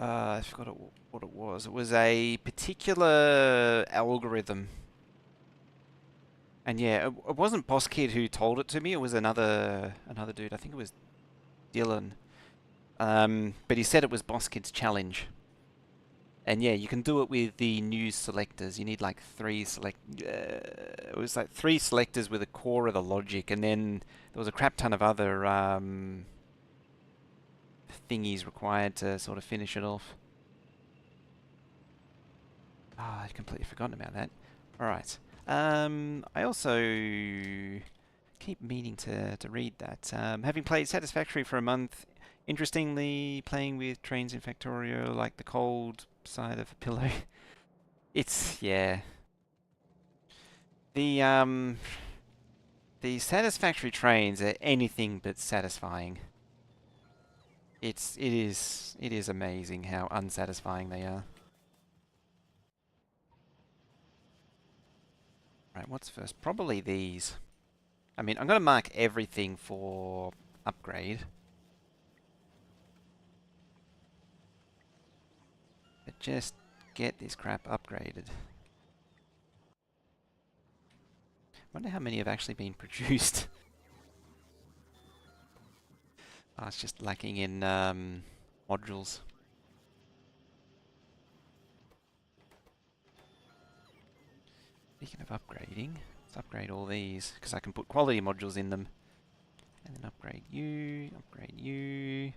I forgot what it was. It was a particular algorithm. And yeah, it wasn't Boss Kid who told it to me. It was another dude. I think it was Dylan. But he said it was Boss Kid's challenge. And yeah, you can do it with the news selectors. You need like it was like 3 selectors with a core of the logic, and then there was a crap ton of other thingies required to sort of finish it off. Ah, I'd completely forgotten about that. Alright. I also keep meaning to read that. Having played Satisfactory for a month, interestingly, playing with Trains in Factorio like the cold side of a pillow. It's, yeah. The Satisfactory trains are anything but satisfying. It is amazing how unsatisfying they are. Right, what's first? Probably these. I mean, I'm going to mark everything for upgrade. But just get this crap upgraded. Wonder how many have actually been produced. Oh, it's just lacking in modules. Speaking of upgrading, let's upgrade all these, because I can put quality modules in them. And then upgrade you, upgrade you.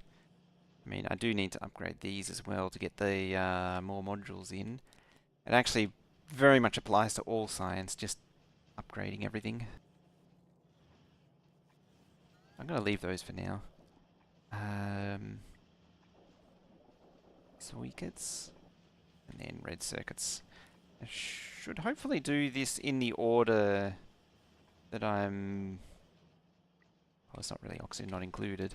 I mean, I do need to upgrade these as well to get the more modules in. It actually very much applies to all science, just upgrading everything. I'm going to leave those for now. Circuits, and then red circuits. I should hopefully do this in the order that I'm... Well, it's not really oxygen not included.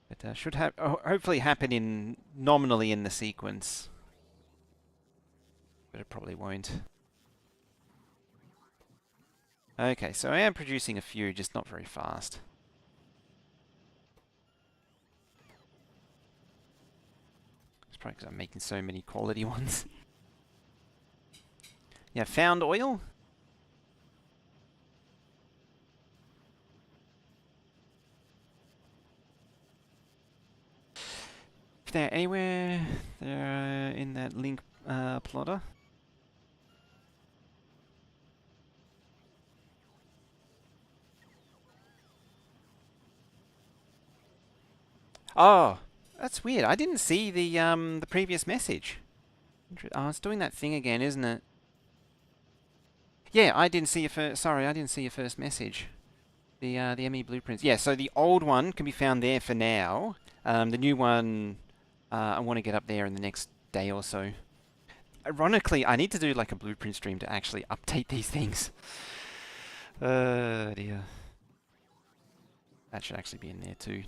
But should hopefully happen in nominally in the sequence. But it probably won't. Okay, so I am producing a few, just not very fast. It's probably because I'm making so many quality ones. Yeah, found oil. If they're anywhere, they're in that link plotter. Oh, that's weird. I didn't see the previous message. Oh, it's doing that thing again, isn't it? Yeah, I didn't see your first. Sorry, I didn't see your first message. The ME blueprints. Yeah, so the old one can be found there for now. The new one, I want to get up there in the next day or so. Ironically, I need to do like a blueprint stream to actually update these things. Dear. That should actually be in there too.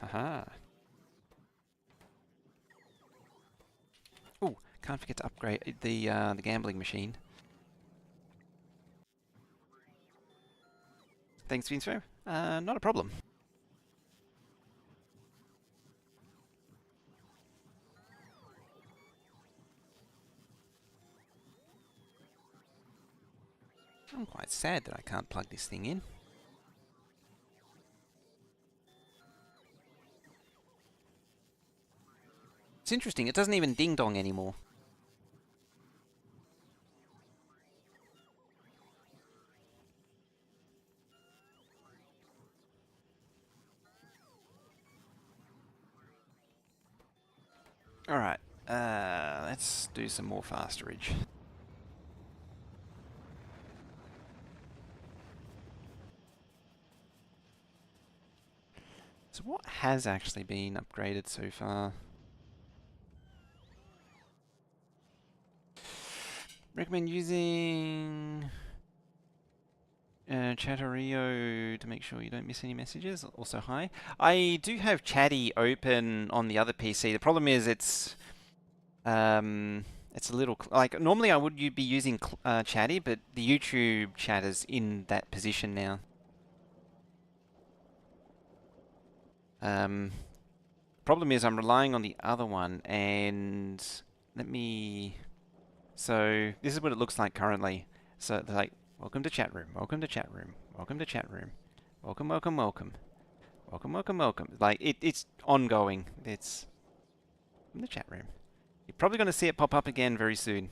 Aha. Oh, can't forget to upgrade the gambling machine. Thanks, Vince. Not a problem. I'm quite sad that I can't plug this thing in. It's interesting, it doesn't even ding-dong anymore. Alright, let's do some more fasterage. So what has actually been upgraded so far? Recommend using Chatterio to make sure you don't miss any messages. Also, hi. I do have Chatty open on the other PC. The problem is it's a little like normally I would be using Chatty, but the YouTube chat is in that position now. Problem is I'm relying on the other one, and let me. So this is what it looks like currently. So they're like, welcome to chat room, welcome to chat room, welcome to chat room, welcome, welcome, welcome, welcome, welcome, welcome. Like it's ongoing. It's in the chat room. You're probably going to see it pop up again very soon.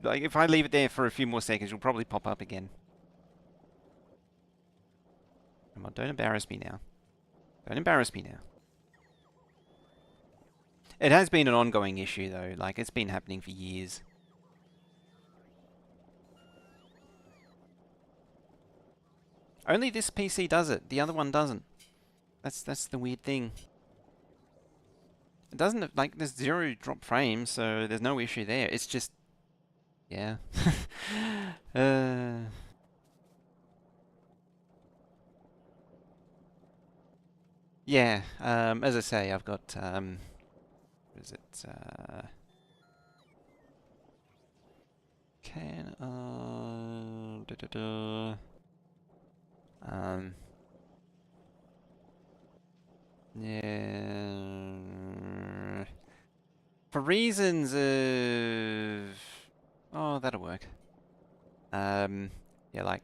Like if I leave it there for a few more seconds, you'll probably pop up again. Come on, don't embarrass me now. Don't embarrass me now. It has been an ongoing issue though. Like it's been happening for years. Only this PC does it. The other one doesn't. That's the weird thing. It doesn't, like, there's 0 drop frames, so there's no issue there. It's just, yeah. uh, yeah, as I say, I've got, what is it, da, da, da. Yeah. For reasons of, oh, that'll work. Yeah, like,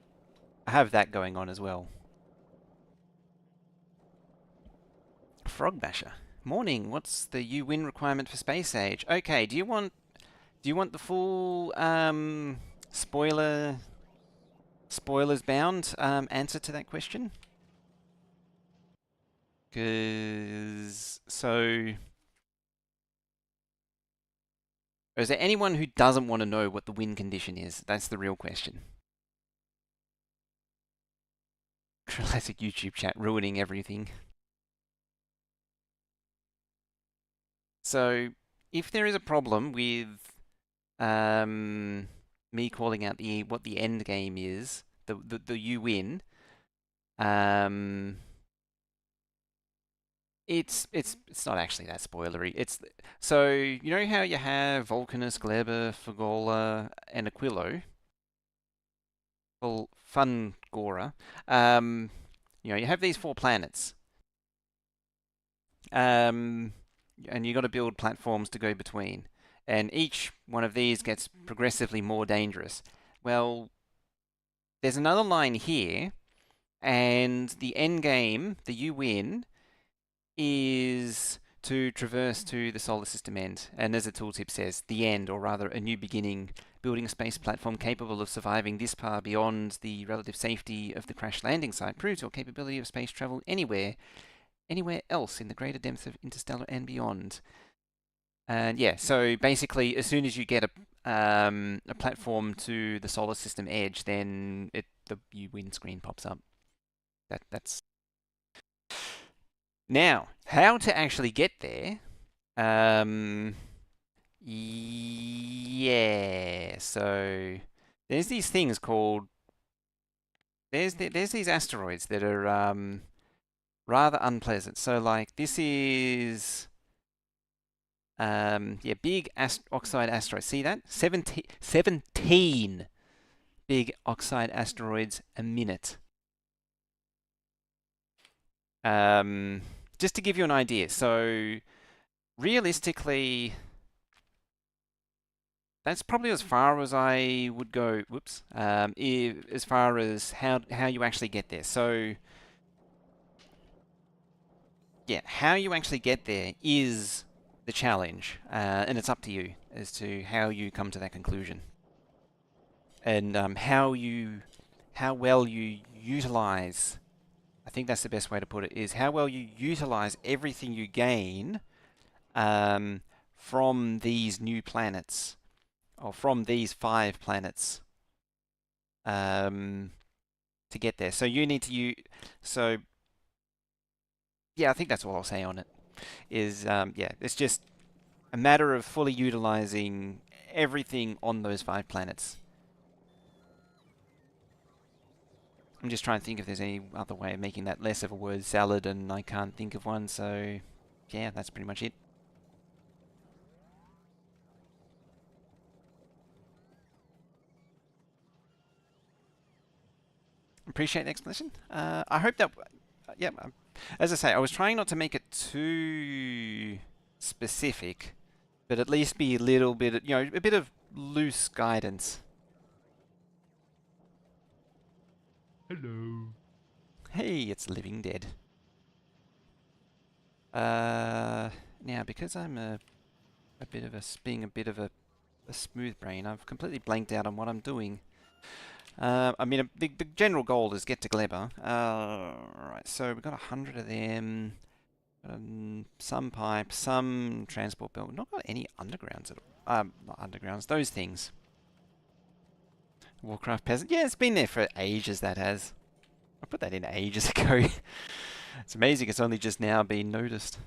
I have that going on as well. Frog Basher. Morning. What's the U-win requirement for Space Age? Okay, do you want the full spoilers bound answer to that question? Because is there anyone who doesn't want to know what the win condition is? That's the real question. Classic YouTube chat ruining everything. So if there is a problem with me calling out what the end game is, the you win, it's not actually that spoilery. It's so you know how you have Vulcanus, Gleber, Fagola, and Aquilo, well, Fun Gora. You know you have these 4 planets. And you got to build platforms to go between. And each one of these gets progressively more dangerous. Well, there's another line here, and the end game, the you win, is to traverse to the solar system end. And as the tooltip says, the end, or rather a new beginning, building a space platform capable of surviving this far beyond the relative safety of the crash landing site proves your capability of space travel anywhere else in the greater depths of interstellar and beyond. And yeah, so basically, as soon as you get a platform to the solar system edge, then the you win screen pops up. That's now how to actually get there. Yeah. So there's these things called there's these asteroids that are rather unpleasant. So like this is. Yeah, big oxide asteroids. See that? 17 big oxide asteroids a minute. Just to give you an idea. So, realistically, that's probably as far as I would go. Whoops. As far as how you actually get there. So, yeah, how you actually get there is the challenge, and it's up to you as to how you come to that conclusion, and how well you utilize. I think that's the best way to put it. Is how well you utilize everything you gain from these new planets, or from these 5 planets, to get there. So you need to use. So yeah, I think that's all I'll say on it. Is yeah, it's just a matter of fully utilizing everything on those 5 planets. I'm just trying to think if there's any other way of making that less of a word salad, and I can't think of one, so yeah, that's pretty much it. Appreciate the explanation. I hope that, yeah, as I say, I was trying not to make it too specific, but at least be a little bit, a bit of loose guidance. Hello. Hey, it's Living Dead. Now because I'm a bit of being a bit of a smooth brain, I've completely blanked out on what I'm doing. I mean, the general goal is get to Glebber. Right, so we've got 100 of them. Some pipes, some transport belt. We've not got any undergrounds at all. Not undergrounds, those things. Warcraft peasant. Yeah, it's been there for ages, that has. I put that in ages ago. It's amazing it's only just now been noticed.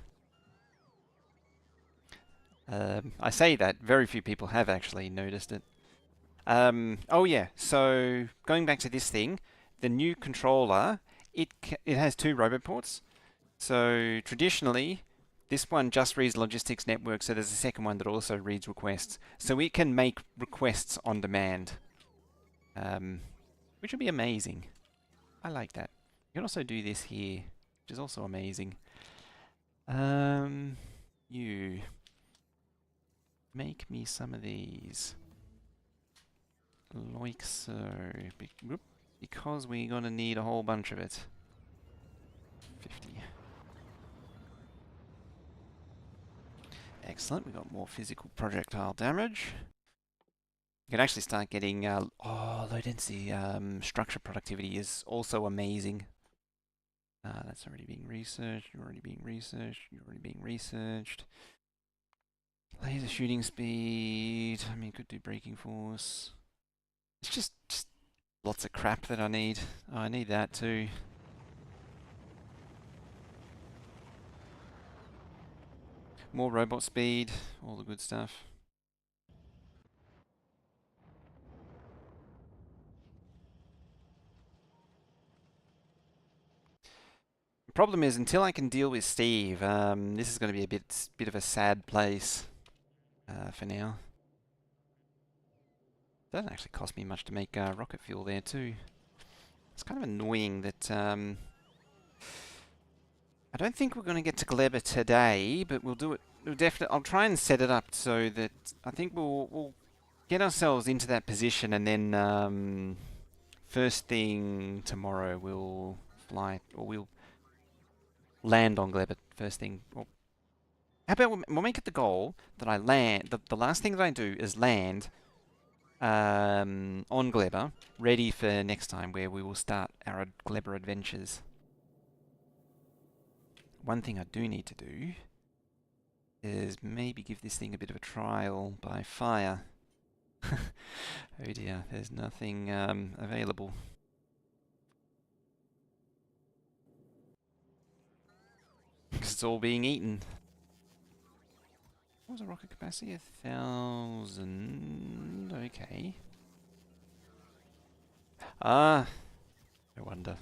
I say that, very few people have actually noticed it. Oh yeah, so going back to this thing, the new controller, it has 2 robot ports. So traditionally, this one just reads logistics network, so there's a second one that also reads requests. So it can make requests on demand, which would be amazing. I like that. You can also do this here, which is also amazing. You make me some of these. Like so. Because we're gonna need a whole bunch of it. 50. Excellent, we got more physical projectile damage. You can actually start getting, low density structure productivity is also amazing. That's already being researched, you're already being researched, you're already being researched. Laser shooting speed, I mean, could do braking force. It's just lots of crap that I need. Oh, I need that too. More robot speed, all the good stuff. The problem is, until I can deal with Steve, this is going to be a bit of a sad place for now. Doesn't actually cost me much to make rocket fuel there too. It's kind of annoying that I don't think we're going to get to Gleba today, but we'll do it. We'll definitely. I'll try and set it up so that I think we'll get ourselves into that position, and then first thing tomorrow we'll fly, or we'll land on Gleba first thing. Or how about we'll make it the goal that I land. The last thing that I do is land on Gleba, ready for next time, where we will start our Gleba adventures. One thing I do need to do is maybe give this thing a bit of a trial by fire. Oh dear, there's nothing available. Because it's all being eaten. What was the rocket capacity? 1,000. Okay. Ah, no wonder.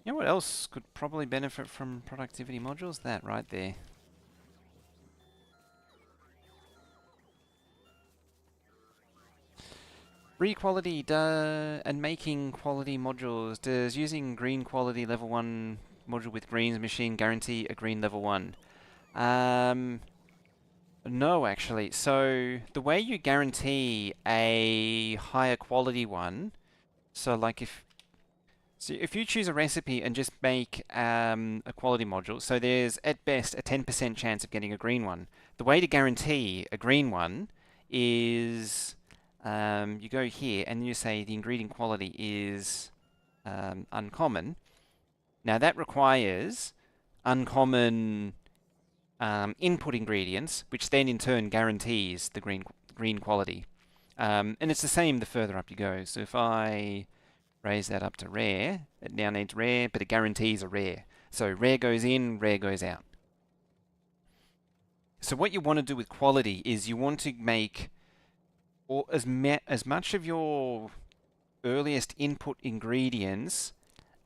You know what else could probably benefit from productivity modules? That right there. Quality and making quality modules. Does using green quality level 1 module with greens machine guarantee a green level 1? No, actually. So the way you guarantee a higher quality one, so like if you choose a recipe and just make a quality module, so there's at best a 10% chance of getting a green one. The way to guarantee a green one is you go here and you say the ingredient quality is uncommon. Now that requires uncommon input ingredients, which then in turn guarantees the green quality. And it's the same the further up you go. So if I raise that up to rare, it now needs rare, but it guarantees a rare. So rare goes in, rare goes out. So what you want to do with quality is you want to make as much of your earliest input ingredients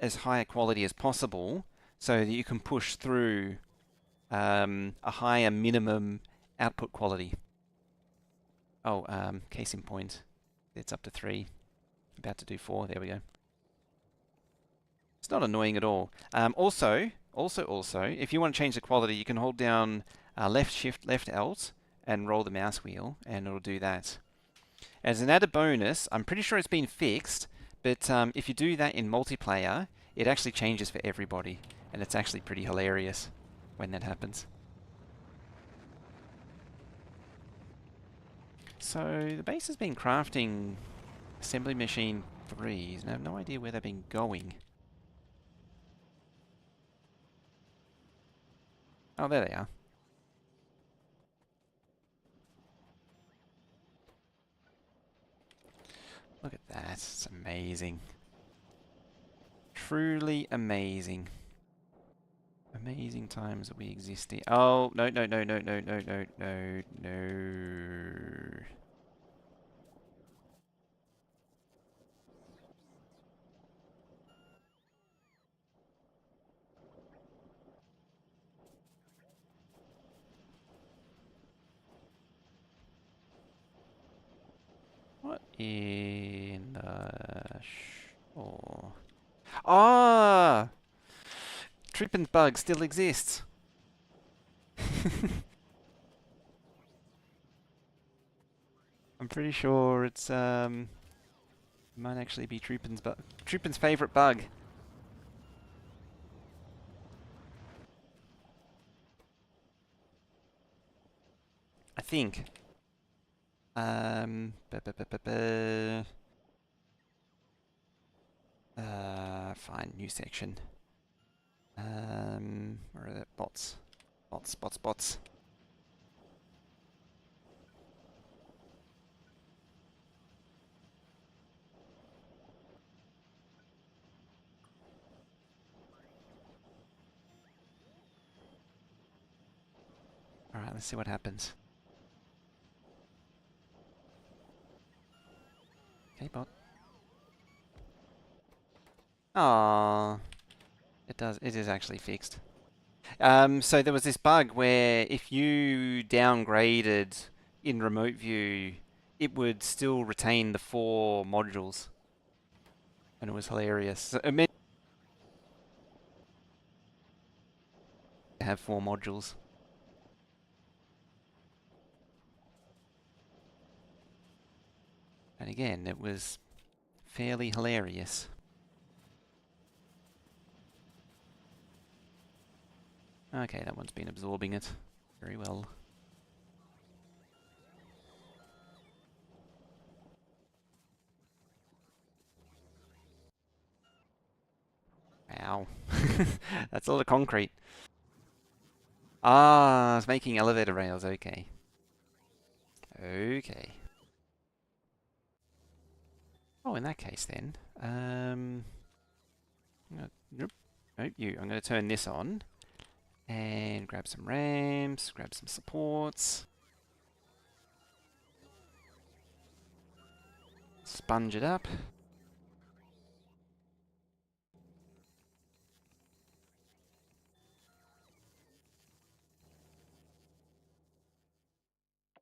as higher quality as possible so that you can push through a higher minimum output quality. Oh, case in point, it's up to 3. About to do 4. There we go. It's not annoying at all. Also, if you want to change the quality, you can hold down left shift, left alt, and roll the mouse wheel, and it'll do that. As an added bonus, I'm pretty sure it's been fixed, but if you do that in multiplayer, it actually changes for everybody, and it's actually pretty hilarious when that happens. So the base has been crafting assembly machine 3s, and I have no idea where they've been going. Oh, there they are. Look at that. It's amazing. Truly amazing. Amazing times that we exist in. Oh, no, no, no, no, no, no, no, no, no. What in the shore? Ah! Trippin's bug still exists. I'm pretty sure it's might actually be Trippin's favorite bug. I think. Ba -ba -ba -ba -ba. Fine, new section. Where are the bots? Bots, bots, bots. Alright, let's see what happens. Okay, bot. Ah, it is actually fixed. So there was this bug where if you downgraded in remote view, it would still retain the 4 modules. And it was hilarious. So it meant to have 4 modules. And again, it was fairly hilarious. Okay, that one's been absorbing it very well. Wow. That's a lot of concrete. Ah, it's making elevator rails, okay. Okay. Oh, in that case then, nope, nope, I'm going to turn this on and grab some ramps, grab some supports, sponge it up.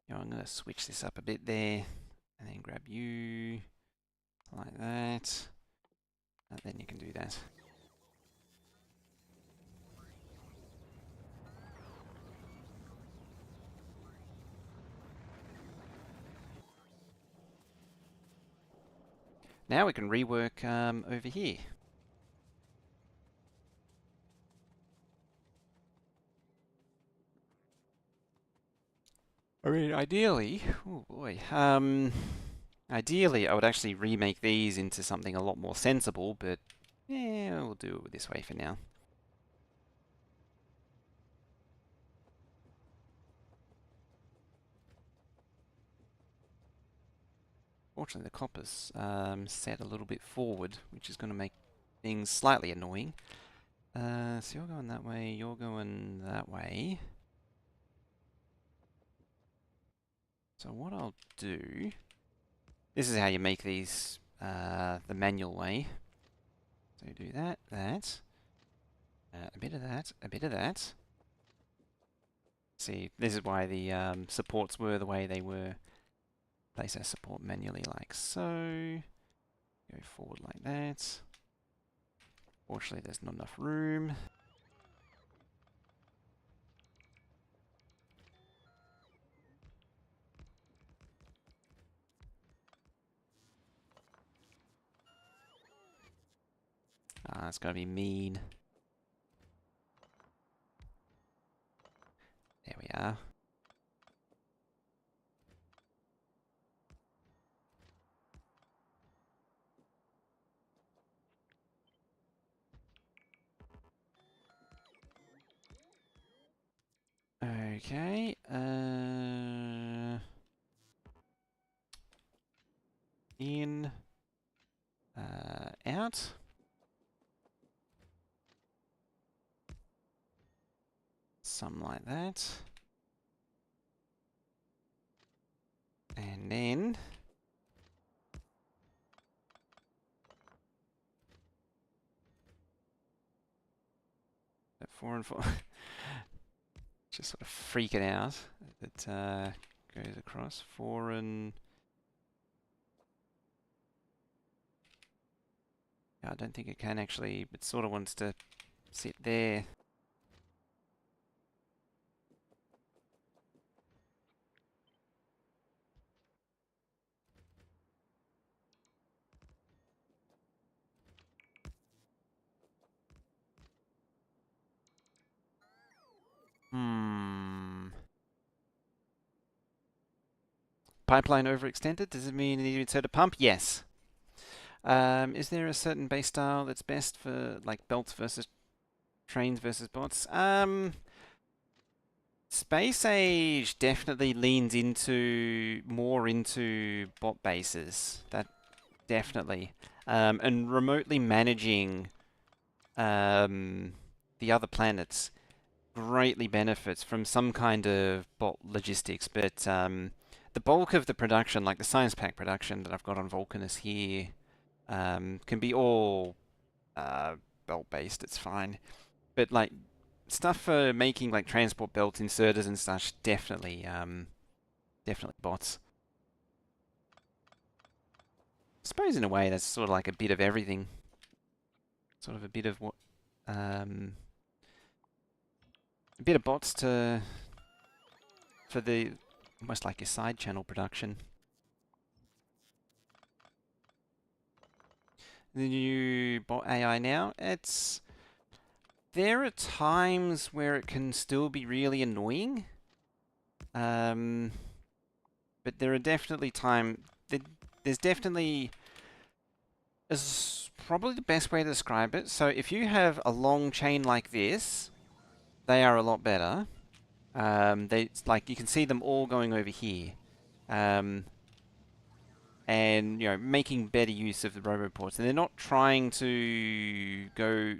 I'm going to switch this up a bit there, and then grab you like that, and then you can do that. Now we can rework over here. I mean, ideally, oh boy, ideally I would actually remake these into something a lot more sensible, but yeah, we'll do it this way for now. Fortunately, the copper's set a little bit forward, which is going to make things slightly annoying. So you're going that way, you're going that way. So what I'll do... This is how you make these the manual way. So do that, a bit of that, a bit of that. See, this is why the supports were the way they were. Place our support manually like so. Go forward like that. Fortunately, there's not enough room. Ah, it's gotta be mean. There we are. Okay, in, out. Something like that. And then... At 4 and 4. Just sort of freaking out. That goes across 4 and... I don't think it can actually, it sort of wants to sit there. Pipeline overextended? Does it mean you need to insert a pump? Yes. Is there a certain base style that's best for like belts versus trains versus bots? Space Age definitely leans into more into bot bases. That definitely. And remotely managing the other planets greatly benefits from some kind of bot logistics, but the bulk of the production, like the science pack production that I've got on Vulcanus here, can be all belt based. It's fine, but like stuff for making like transport belt inserters and such, definitely, definitely bots. I suppose in a way that's sort of like a bit of everything, sort of a bit of what, a bit of bots to for the almost like your side channel production. The new bot AI now, there are times where it can still be really annoying. But there are definitely there's definitely is probably the best way to describe it. So if you have a long chain like this, they are a lot better. Like you can see them all going over here. And making better use of the roboports, and they're not trying to go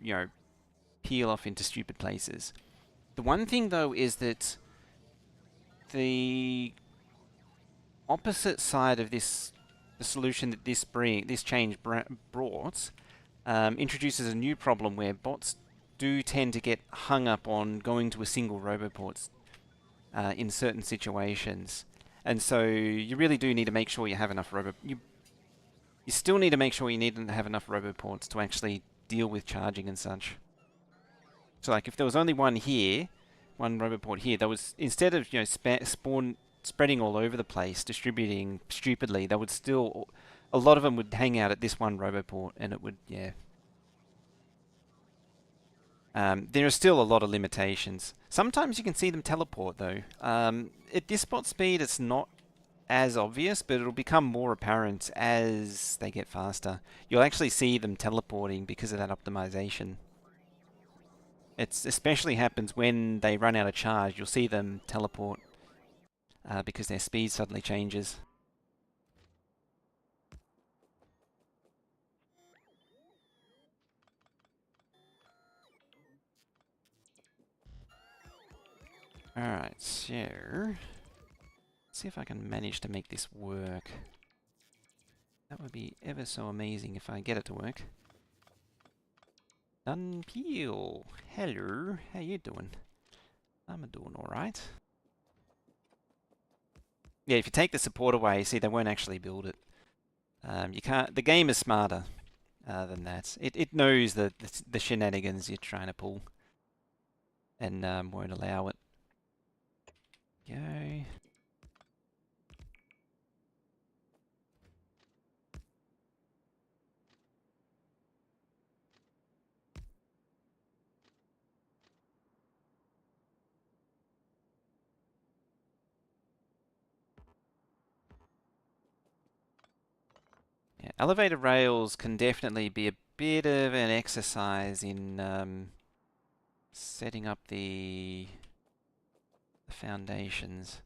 peel off into stupid places. The one thing though is that the opposite side of this, the solution that this change brought, introduces a new problem where bots do tend to get hung up on going to a single roboport in certain situations. And so you really do need to make sure you have enough you still need to make sure you need to have enough roboports to actually deal with charging and such. So like if there was only one here, one roboport here, that was, instead of spreading all over the place, distributing stupidly, they would still, a lot of them would hang out at this one roboport, and it would, there are still a lot of limitations. Sometimes you can see them teleport though. At this spot speed, it's not as obvious, but it'll become more apparent as they get faster. You'll actually see them teleporting because of that optimization. It especially happens when they run out of charge. You'll see them teleport because their speed suddenly changes. Alright, so... let's see if I can manage to make this work. That would be ever so amazing if I get it to work. Done peel. Hello, how you doing? I'm doing alright. Yeah, if you take the support away, see, they won't actually build it. You can't. The game is smarter than that. It knows the shenanigans you're trying to pull, and won't allow it. Go. Yeah, elevated rails can definitely be a bit of an exercise in setting up the foundations.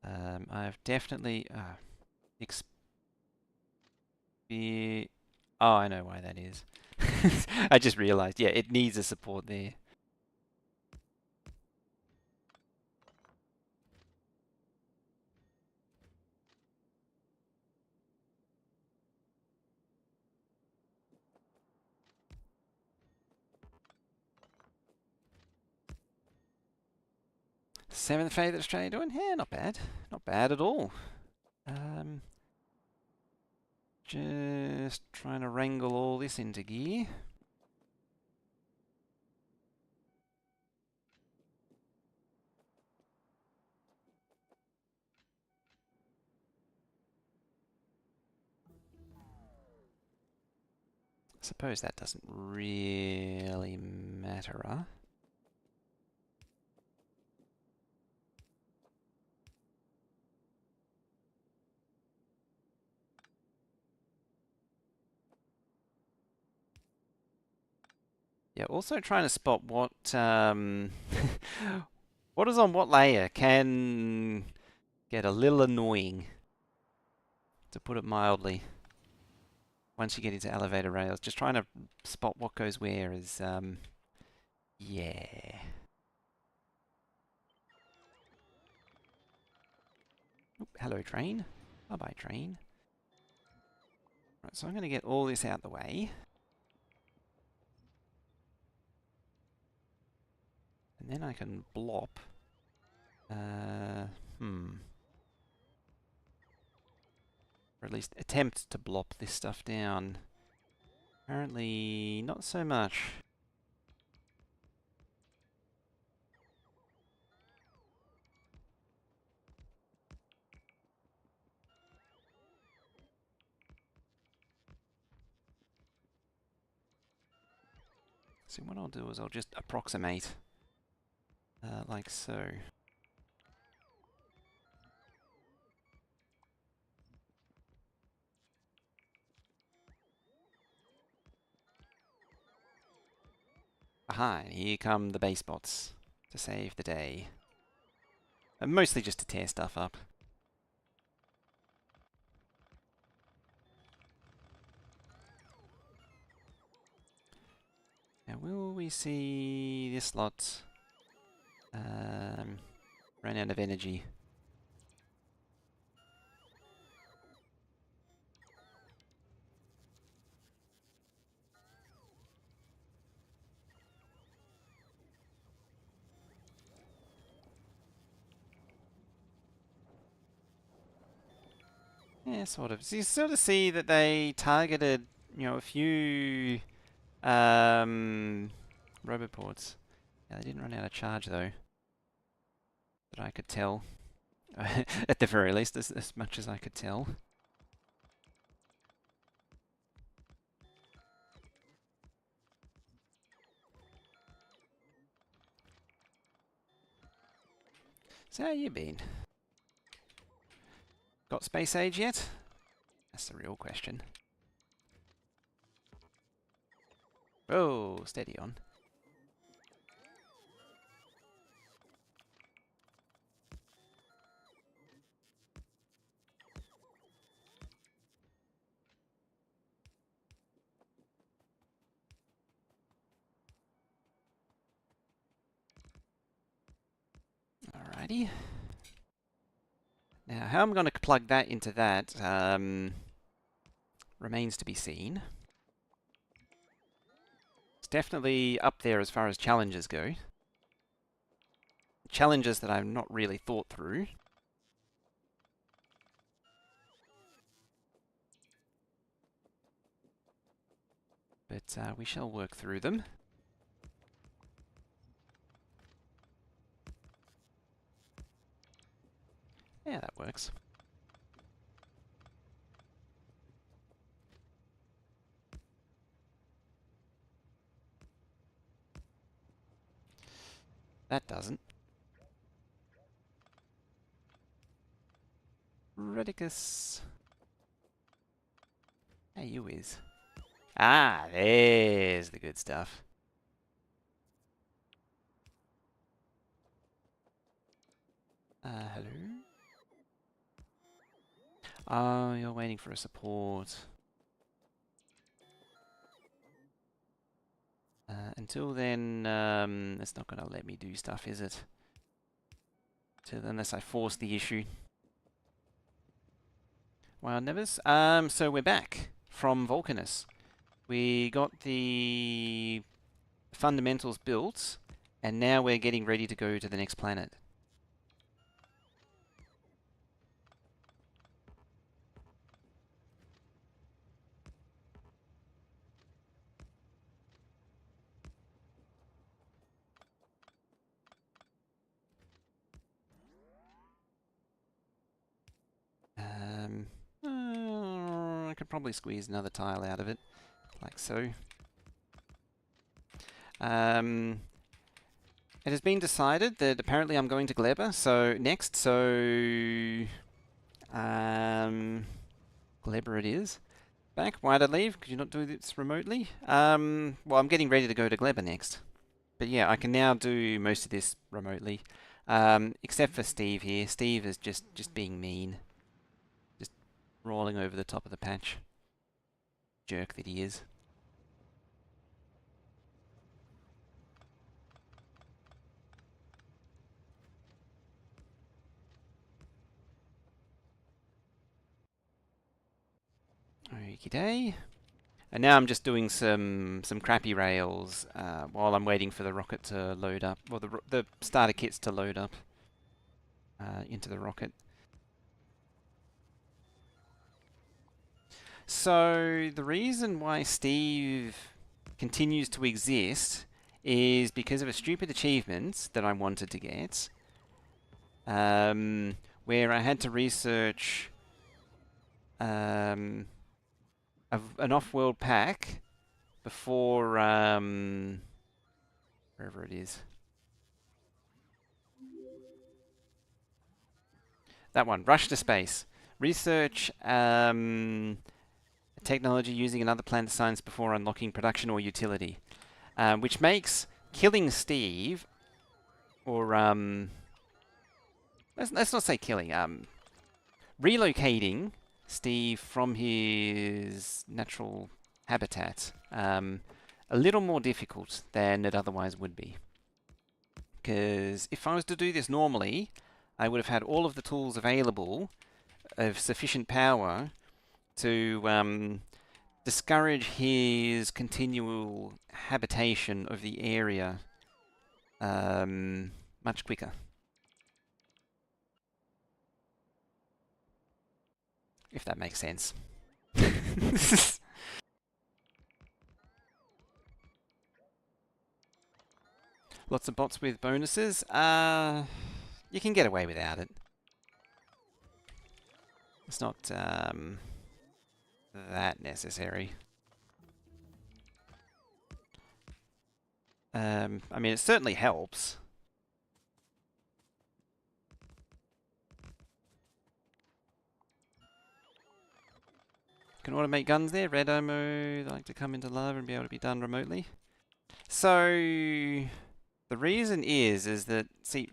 I've definitely oh, I know why that is. I just realized, yeah, it needs a support there. Seventh phase that Australia doing? Yeah, not bad. Not bad at all. Just trying to wrangle all this into gear. I suppose that doesn't really matter, huh? Yeah, also trying to spot what what is on what layer can get a little annoying, to put it mildly. Once you get into elevator rails, just trying to spot what goes where is yeah. Oop, hello train. Bye bye train. Right, so I'm going to get all this out the way. And then I can blop. Or at least attempt to blop this stuff down. Apparently not so much. So what I'll do is I'll just approximate like so. Aha, and here come the base bots to save the day. Mostly just to tear stuff up. Now will we see this lot run out of energy? Yeah, sort of. So you sort of see that they targeted, a few roboports. Yeah, they didn't run out of charge though, that I could tell. At the very least, as much as I could tell. So how you been? Got space age yet? That's the real question. Oh, steady on. Alrighty. Now, how I'm going to plug that into that remains to be seen. It's definitely up there as far as challenges go. Challenges that I've not really thought through. But we shall work through them. Yeah, that works. That doesn't. Redicus. Hey, you is. Ah, there's the good stuff. Hello? Oh, you're waiting for a support. Until then, it's not going to let me do stuff, is it? Unless I force the issue. Wild Nevers. So we're back from Vulcanus. We got the fundamentals built, and now we're getting ready to go to the next planet. I could probably squeeze another tile out of it, like so. It has been decided that apparently I'm going to Gleba, so next, Gleba it is. Back, why'd I leave? Could you not do this remotely? Well, I'm getting ready to go to Gleba next. But yeah, I can now do most of this remotely. Except for Steve here. Steve is just being mean. Just rolling over the top of the patch. Jerk that he is. Okie day. And now I'm just doing some crappy rails while I'm waiting for the rocket to load up, or the starter kits to load up into the rocket. So the reason why Steve continues to exist is because of a stupid achievement that I wanted to get, where I had to research an off-world pack before wherever it is. That one, Rush to Space. Research technology using another planet's science before unlocking production or utility. Which makes killing Steve, or let's not say killing, relocating Steve from his natural habitat a little more difficult than it otherwise would be. Because if I was to do this normally, I would have had all of the tools available of sufficient power to discourage his continual habitation of the area much quicker. If that makes sense. Lots of bots with bonuses. You can get away without it. It's not that necessary. I mean, it certainly helps. Can automate guns there. Red ammo, like to come into lava and be able to be done remotely. So the reason is that, see,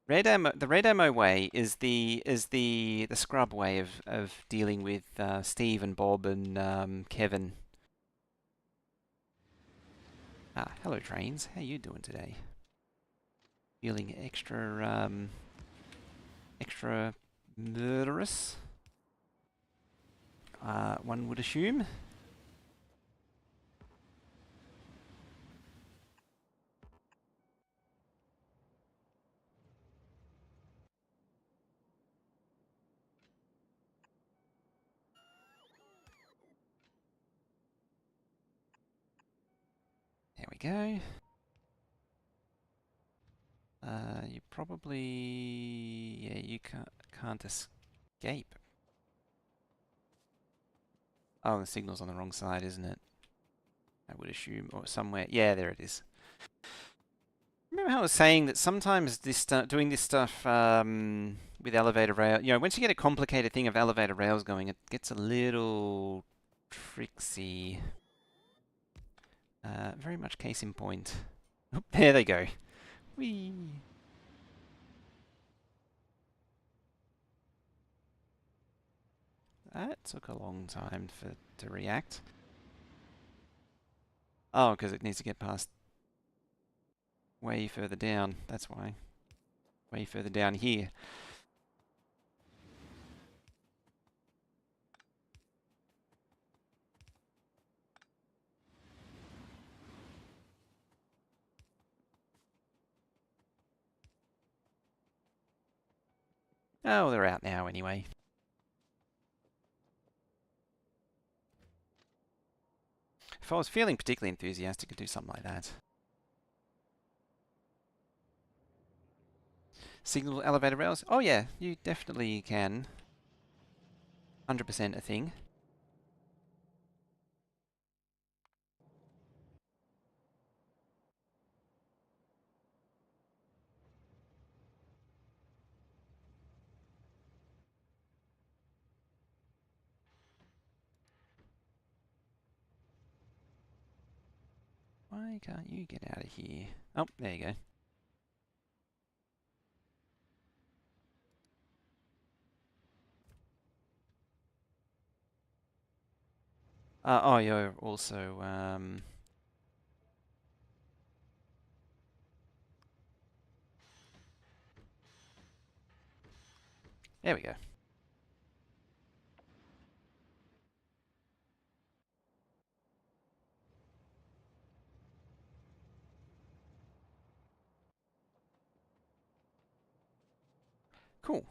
the red ammo way is the scrub way of dealing with Steve and Bob and Kevin. Ah, hello trains. How you doing today? feeling extra murderous. One would assume. There we go. You probably, yeah, you can't escape. Oh, the signal's on the wrong side, isn't it? I would assume, or somewhere. Yeah, there it is. Remember how I was saying that sometimes this doing this stuff with elevator rail, once you get a complicated thing of elevator rails going, it gets a little tricksy. Very much case in point. Oh, there they go. Whee! That took a long time to react. Oh, because it needs to get past way further down. That's why. Way further down here. Oh, they're out now anyway. If I was feeling particularly enthusiastic, I'd do something like that. Signal elevator rails? Oh yeah, you definitely can. 100% a thing. Why can't you get out of here? Oh, there you go. Oh, you're also, there we go. Cool.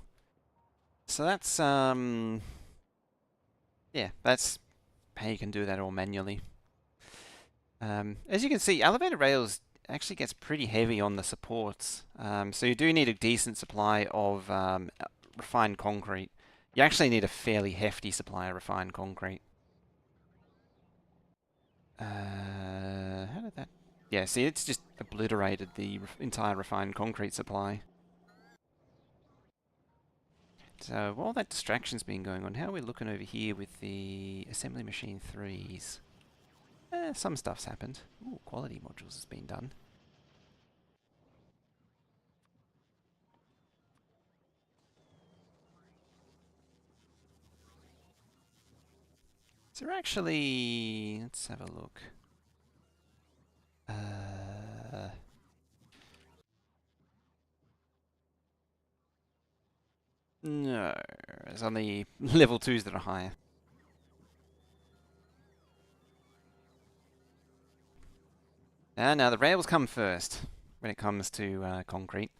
So that's, yeah, that's how you can do that all manually. As you can see, elevator rails actually gets pretty heavy on the supports. So you do need a decent supply of refined concrete. You actually need a fairly hefty supply of refined concrete. How did that... Yeah, see, it's just obliterated the entire refined concrete supply. So while that distraction's been going on, how are we looking over here with the assembly machine 3s? Some stuff's happened. Ooh, quality modules has been done. Is there actually... Let's have a look. No, it's on the level 2s that are higher. Now the rails come first when it comes to concrete.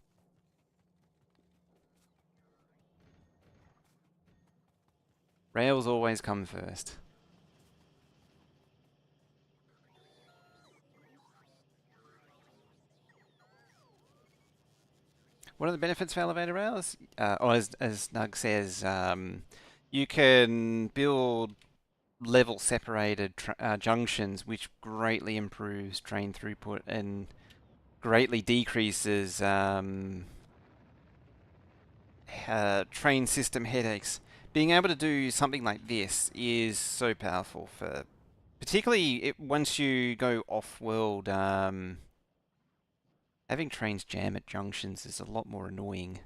Rails always come first. What are the benefits of elevator rails? Or as Nug says, you can build level separated junctions, which greatly improves train throughput and greatly decreases train system headaches. Being able to do something like this is so powerful for, particularly once you go off-world. Having trains jam at junctions is a lot more annoying.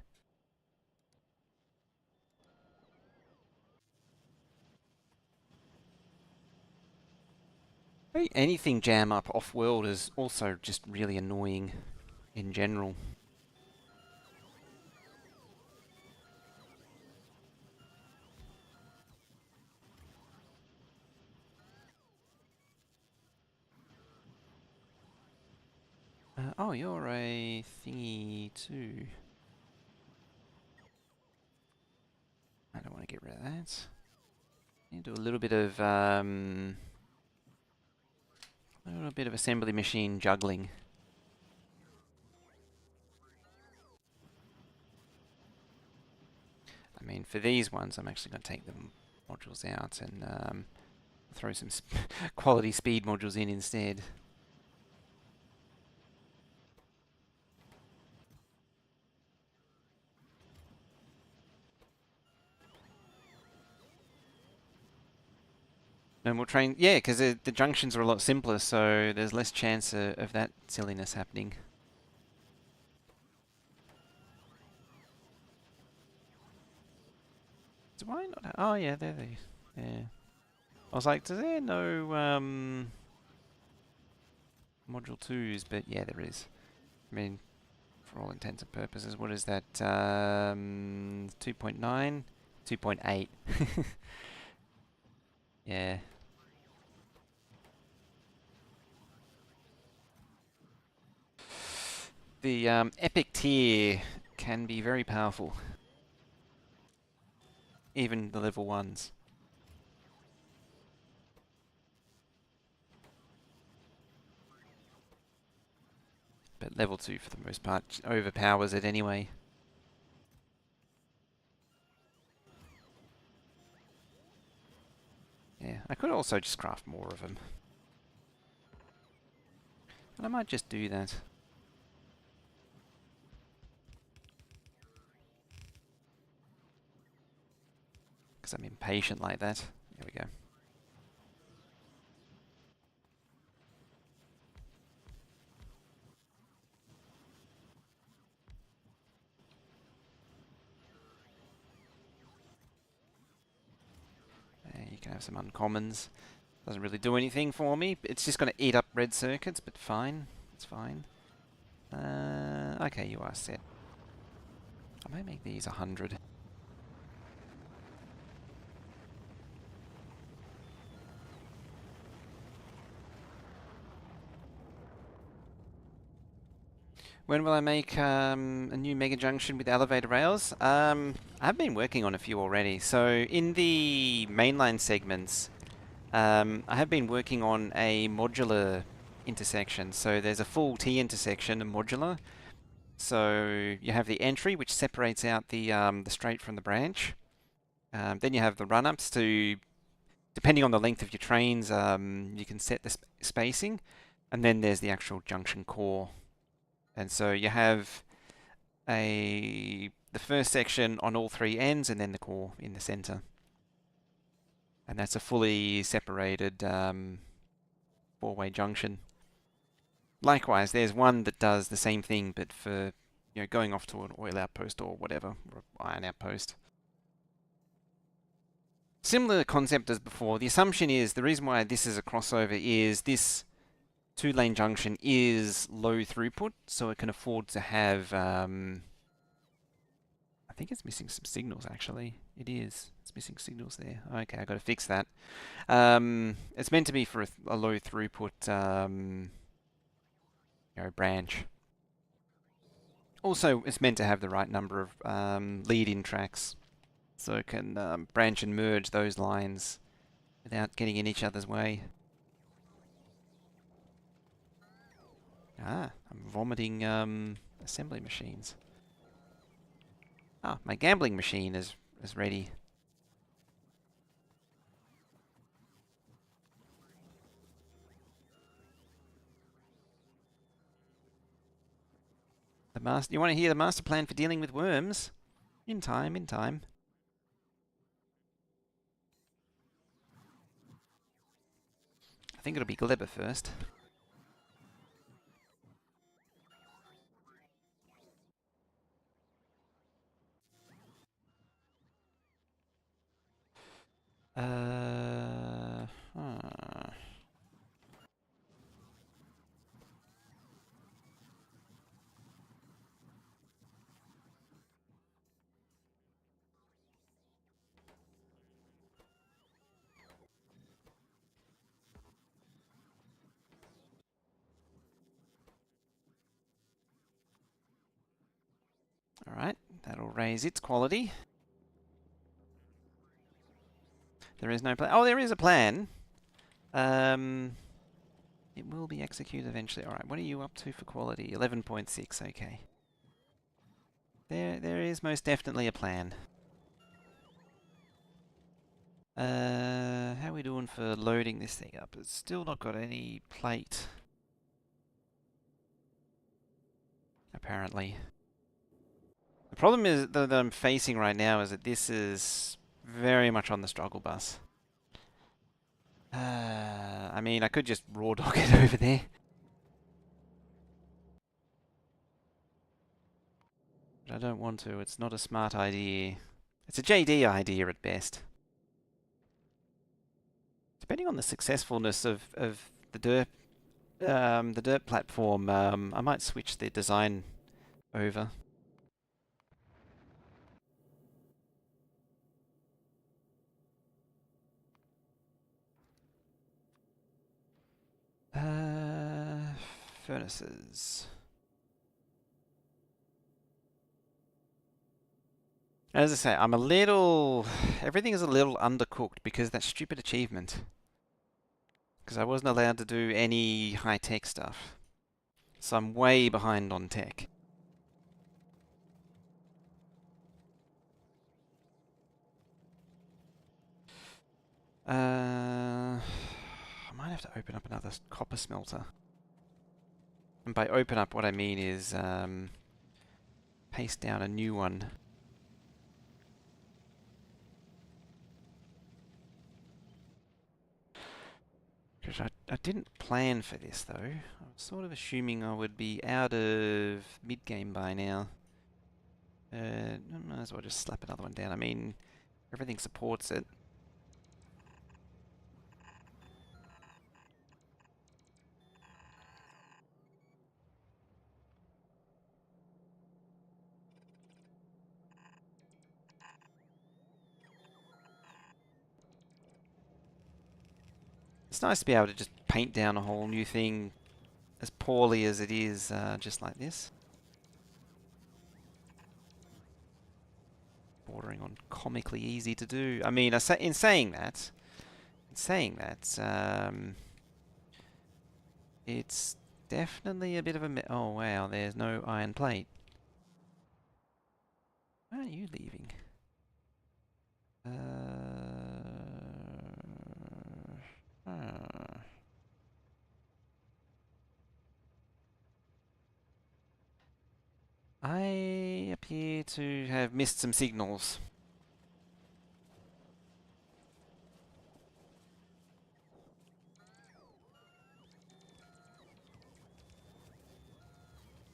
Anything jam up off-world is also just really annoying in general. Oh, you're a thingy too. I don't want to get rid of that. Do a little bit of assembly machine juggling. I mean, for these ones, I'm actually going to take the modules out and throw some quality speed modules in instead. And we'll train, yeah, because the junctions are a lot simpler, so there's less chance of that silliness happening. So why not? Oh yeah, there they. Yeah. I was like, is there no module 2s? But yeah, there is. I mean, for all intents and purposes, what is that? 2.9? 2.8. Yeah. The epic tier can be very powerful. Even the level 1s. But level 2 for the most part overpowers it anyway. Yeah, I could also just craft more of them. And I might just do that. Because I'm impatient like that. There we go. You can have some uncommons. Doesn't really do anything for me. It's just going to eat up red circuits, but fine. It's fine. Okay, you are set. I might make these 100. When will I make a new mega junction with elevator rails? I've been working on a few already. So in the mainline segments, I have been working on a modular intersection. So there's a full T intersection, a modular. So you have the entry, which separates out the straight from the branch. Then you have the run-ups to, depending on the length of your trains, you can set the spacing. And then there's the actual junction core. And so you have the first section on all 3 ends and then the core in the center. And that's a fully separated 4-way junction. Likewise, there's one that does the same thing, but for going off to an oil outpost or whatever, or iron outpost. Similar concept as before. The assumption is the reason why this is a crossover is this 2-lane junction is low throughput, so it can afford to have. I think it's missing some signals actually. It is. It's missing signals there. Okay, I got to fix that. It's meant to be for a low throughput branch. Also, it's meant to have the right number of lead-in tracks, so it can branch and merge those lines without getting in each other's way. I'm vomiting assembly machines. My gambling machine is ready. You want to hear the master plan for dealing with worms? In time, in time. I think it'll be Glebber first. Huh. Alright, that'll raise its quality. There is no plan. Oh, there is a plan. It will be executed eventually. Alright, what are you up to for quality? 11.6, okay. There is most definitely a plan. How are we doing for loading this thing up? It's still not got any plate. Apparently. The problem is that I'm facing right now is that this is very much on the struggle bus. I mean, I could just raw dog it over there. But I don't want to. It's not a smart idea. It's a JD idea at best. Depending on the successfulness of the dirt platform, I might switch the design over. Furnaces. As I say, everything is a little undercooked because of that stupid achievement. Because I wasn't allowed to do any high-tech stuff. So I'm way behind on tech. I might have to open up another copper smelter. And by open up, what I mean is paste down a new one. Because I didn't plan for this though. I was sort of assuming I would be out of mid-game by now. I might as well just slap another one down. I mean, everything supports it. It's nice to be able to just paint down a whole new thing as poorly as it is, just like this. Bordering on comically easy to do. I mean, in saying that, it's definitely a bit of a... Oh wow, there's no iron plate. Why are you leaving? I appear to have missed some signals.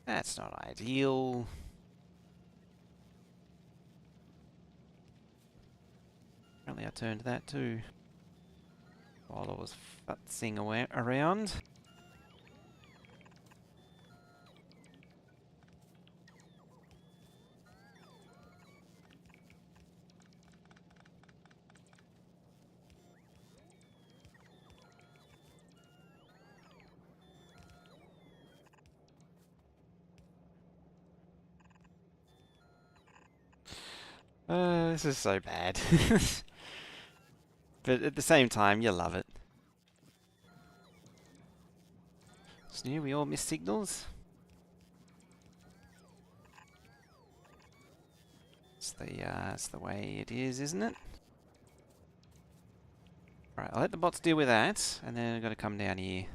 That's not ideal. Apparently I turned that too while I was futzing around. This is so bad. But at the same time, you love it. So yeah, we all miss signals. It's the way it is, isn't it? Alright, I'll let the bots deal with that, and then I've got to come down here.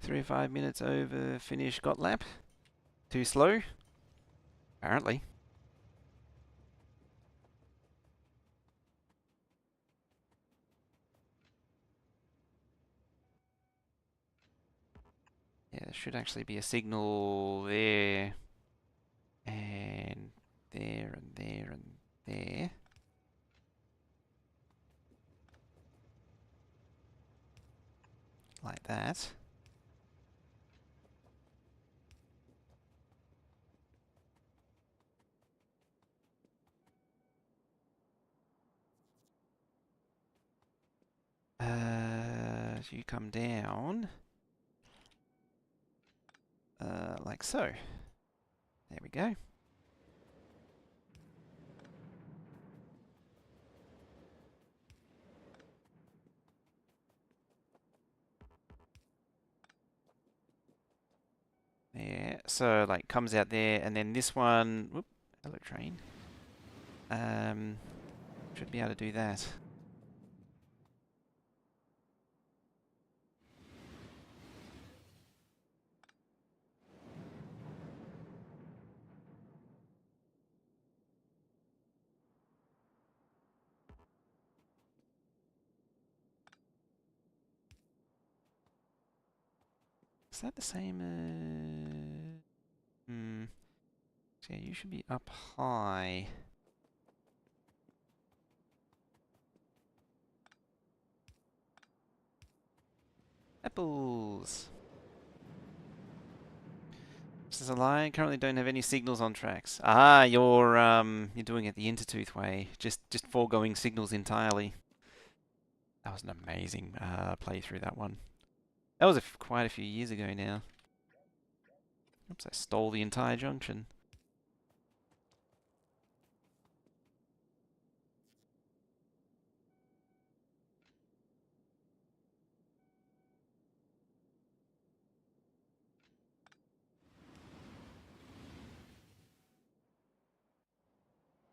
3 or 5 minutes over finish got lap. Too slow? Apparently. Yeah, there should actually be a signal there. And there, and there, and there. Like that. As you come down. like so. There we go. Yeah, so like comes out there, and then this one, whoop, hello train. Should be able to do that. Is that the same as... So yeah, you should be up high. Apples! This is a lie. Currently don't have any signals on tracks. Ah, you're doing it the Intertooth way. Just foregoing signals entirely. That was an amazing playthrough, that one. That was quite a few years ago now. Oops, I stole the entire junction.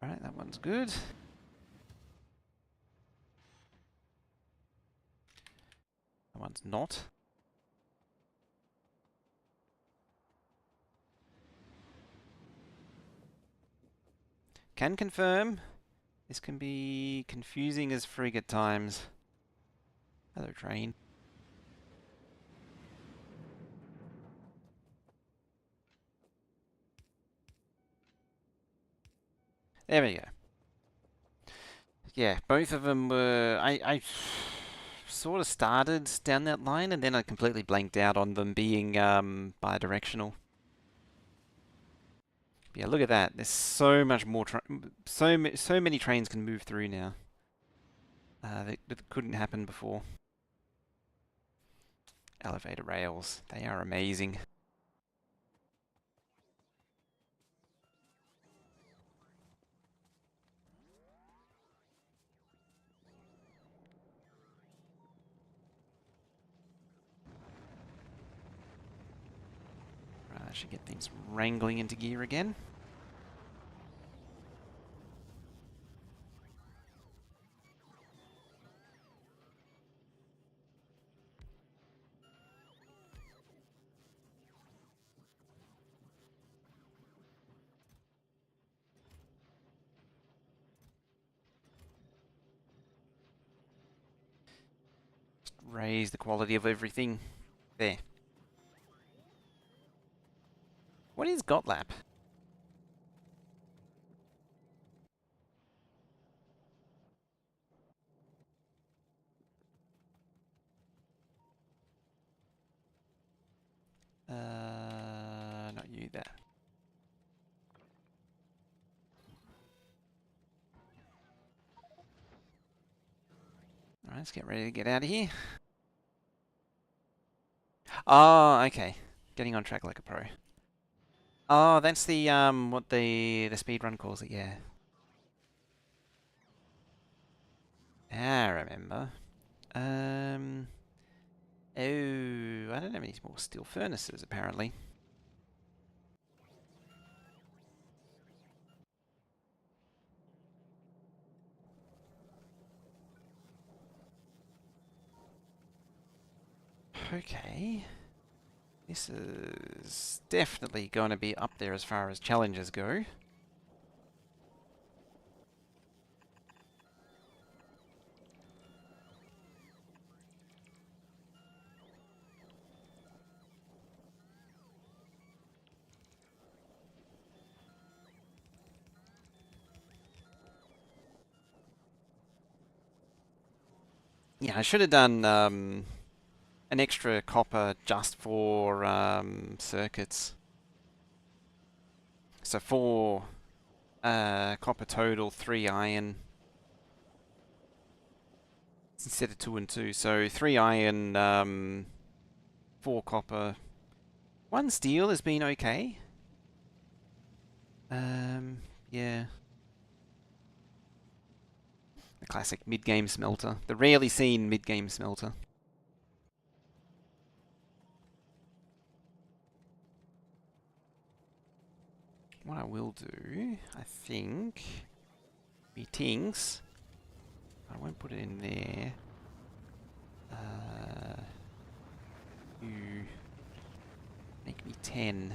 Alright, that one's good. That one's not. Can confirm. This can be confusing as frig at times. Hello, train. There we go. Yeah, both of them were... I sort of started down that line, and then I completely blanked out on them being bidirectional. Yeah, look at that. There's so much more... so many trains can move through now. That couldn't happen before. Elevator rails. They are amazing. Right, I should get things wrangling into gear again. Raise the quality of everything. There. What is Gotlap? Not you there. Alright, let's get ready to get out of here. Oh, okay. Getting on track like a pro. Oh, that's the what the speedrun calls it, yeah. I remember. Oh, I don't have any more steel furnaces apparently. Okay. This is definitely going to be up there as far as challenges go. Yeah, I should have done an extra copper just for circuits. So 4 copper total, 3 iron instead of 2 and 2. So 3 iron, 4 copper, One steel has been okay. Yeah. The classic mid-game smelter. The rarely seen mid-game smelter. What I will do, I think, meetings. I won't put it in there. You make me 10.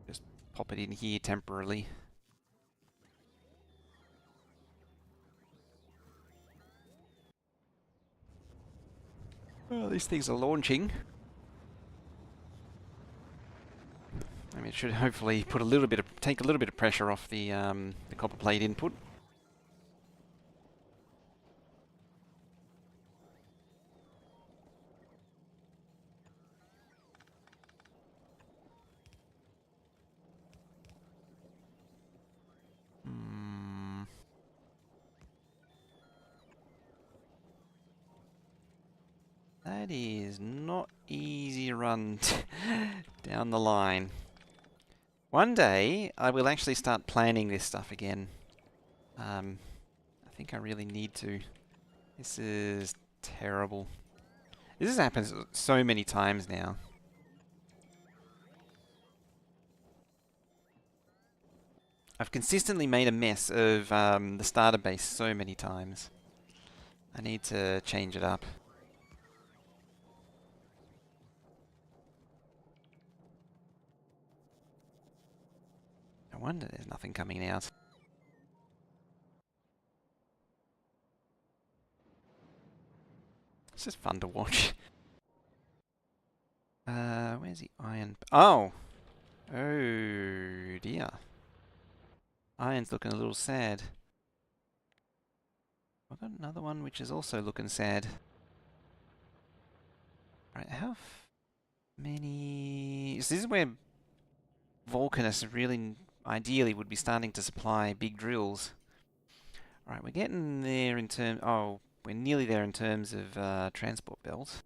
Just pop it in here temporarily. Oh, these things are launching. I mean, it should hopefully put take a little bit of pressure off the copper plate input. That is not easy run down the line. One day, I will actually start planning this stuff again. I think I really need to. This is terrible. This has happened so many times now. I've consistently made a mess of the starter base so many times. I need to change it up. No wonder there's nothing coming out. It's just fun to watch. Where's the iron? Oh! Oh dear. Iron's looking a little sad. I've got another one which is also looking sad. Right, how many... This is where Vulcanus really ideally would be starting to supply big drills. Alright, we're getting there in terms... Oh, we're nearly there in terms of transport belt.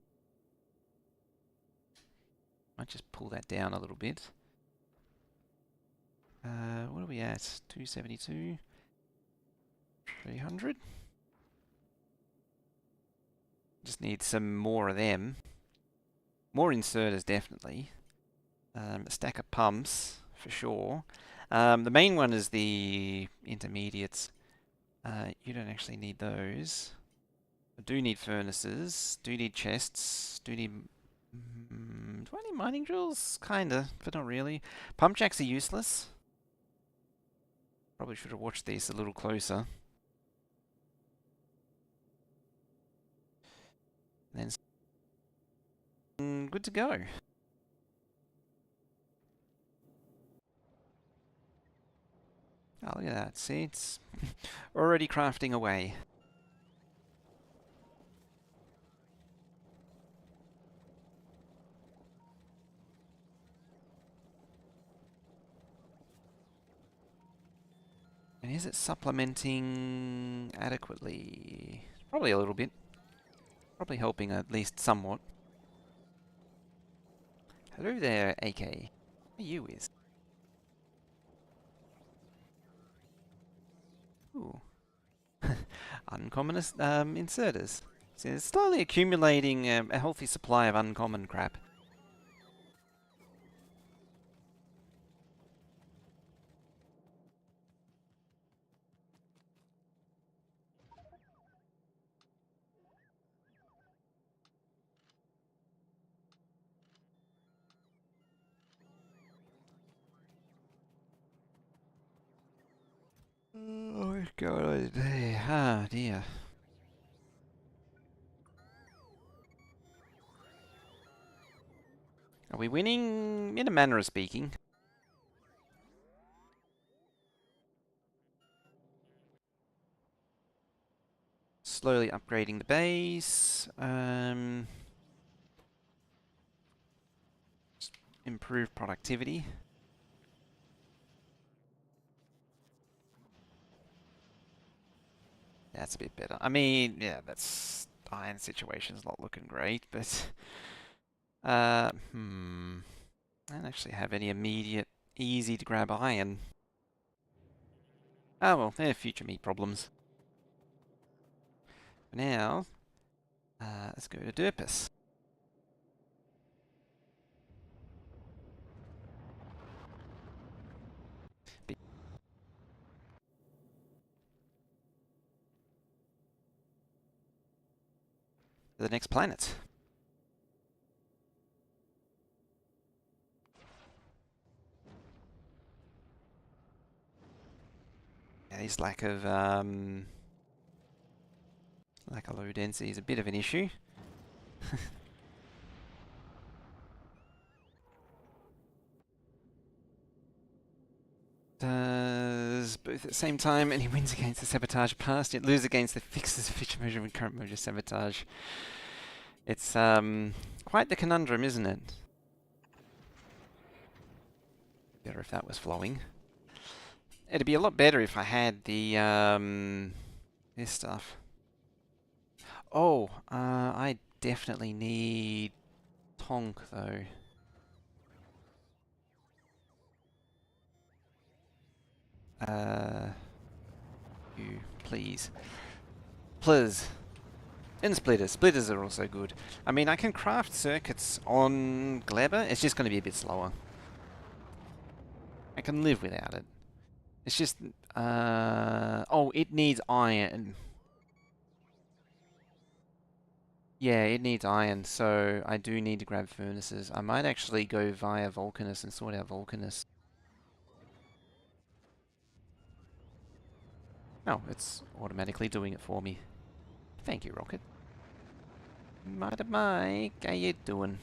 Might just pull that down a little bit. What are we at? 272? 300? Just need some more of them. More inserters, definitely. A stack of pumps, for sure. The main one is the intermediates. You don't actually need those. I do need furnaces, do need chests, do need... do I need mining drills? Kinda, but not really. Pump jacks are useless. Probably should have watched these a little closer. Then good to go. Oh, look at that. See, it's already crafting away. And is it supplementing adequately? Probably a little bit. Probably helping at least somewhat. Hello there, AK. What are you is? Ooh. Uncommon inserters. So it's slowly accumulating a healthy supply of uncommon crap. Oh god, ah dear. Are we winning in a manner of speaking? Slowly upgrading the base. Improve productivity. That's a bit better. I mean, yeah, that's iron situation's not looking great, but I don't actually have any immediate, easy to grab iron. Oh well, they're future me problems. For now, let's go to Durpus. To the next planet. Yeah, this lack of low density is a bit of an issue. Does both at the same time, and he wins against the sabotage past, it loses against the fixes feature measure and current measure sabotage. It's quite the conundrum, isn't it? Better if that was flowing. It'd be a lot better if I had the this stuff. Oh, I definitely need Tonk though. You please, please. And splitters. Splitters are also good. I mean, I can craft circuits on Glebber. It's just going to be a bit slower. I can live without it. It's just... oh, it needs iron. Yeah, it needs iron, so I do need to grab furnaces. I might actually go via Vulcanus and sort out Vulcanus. Oh, it's automatically doing it for me. Thank you, Rocket. Mighty Mike, how you doing?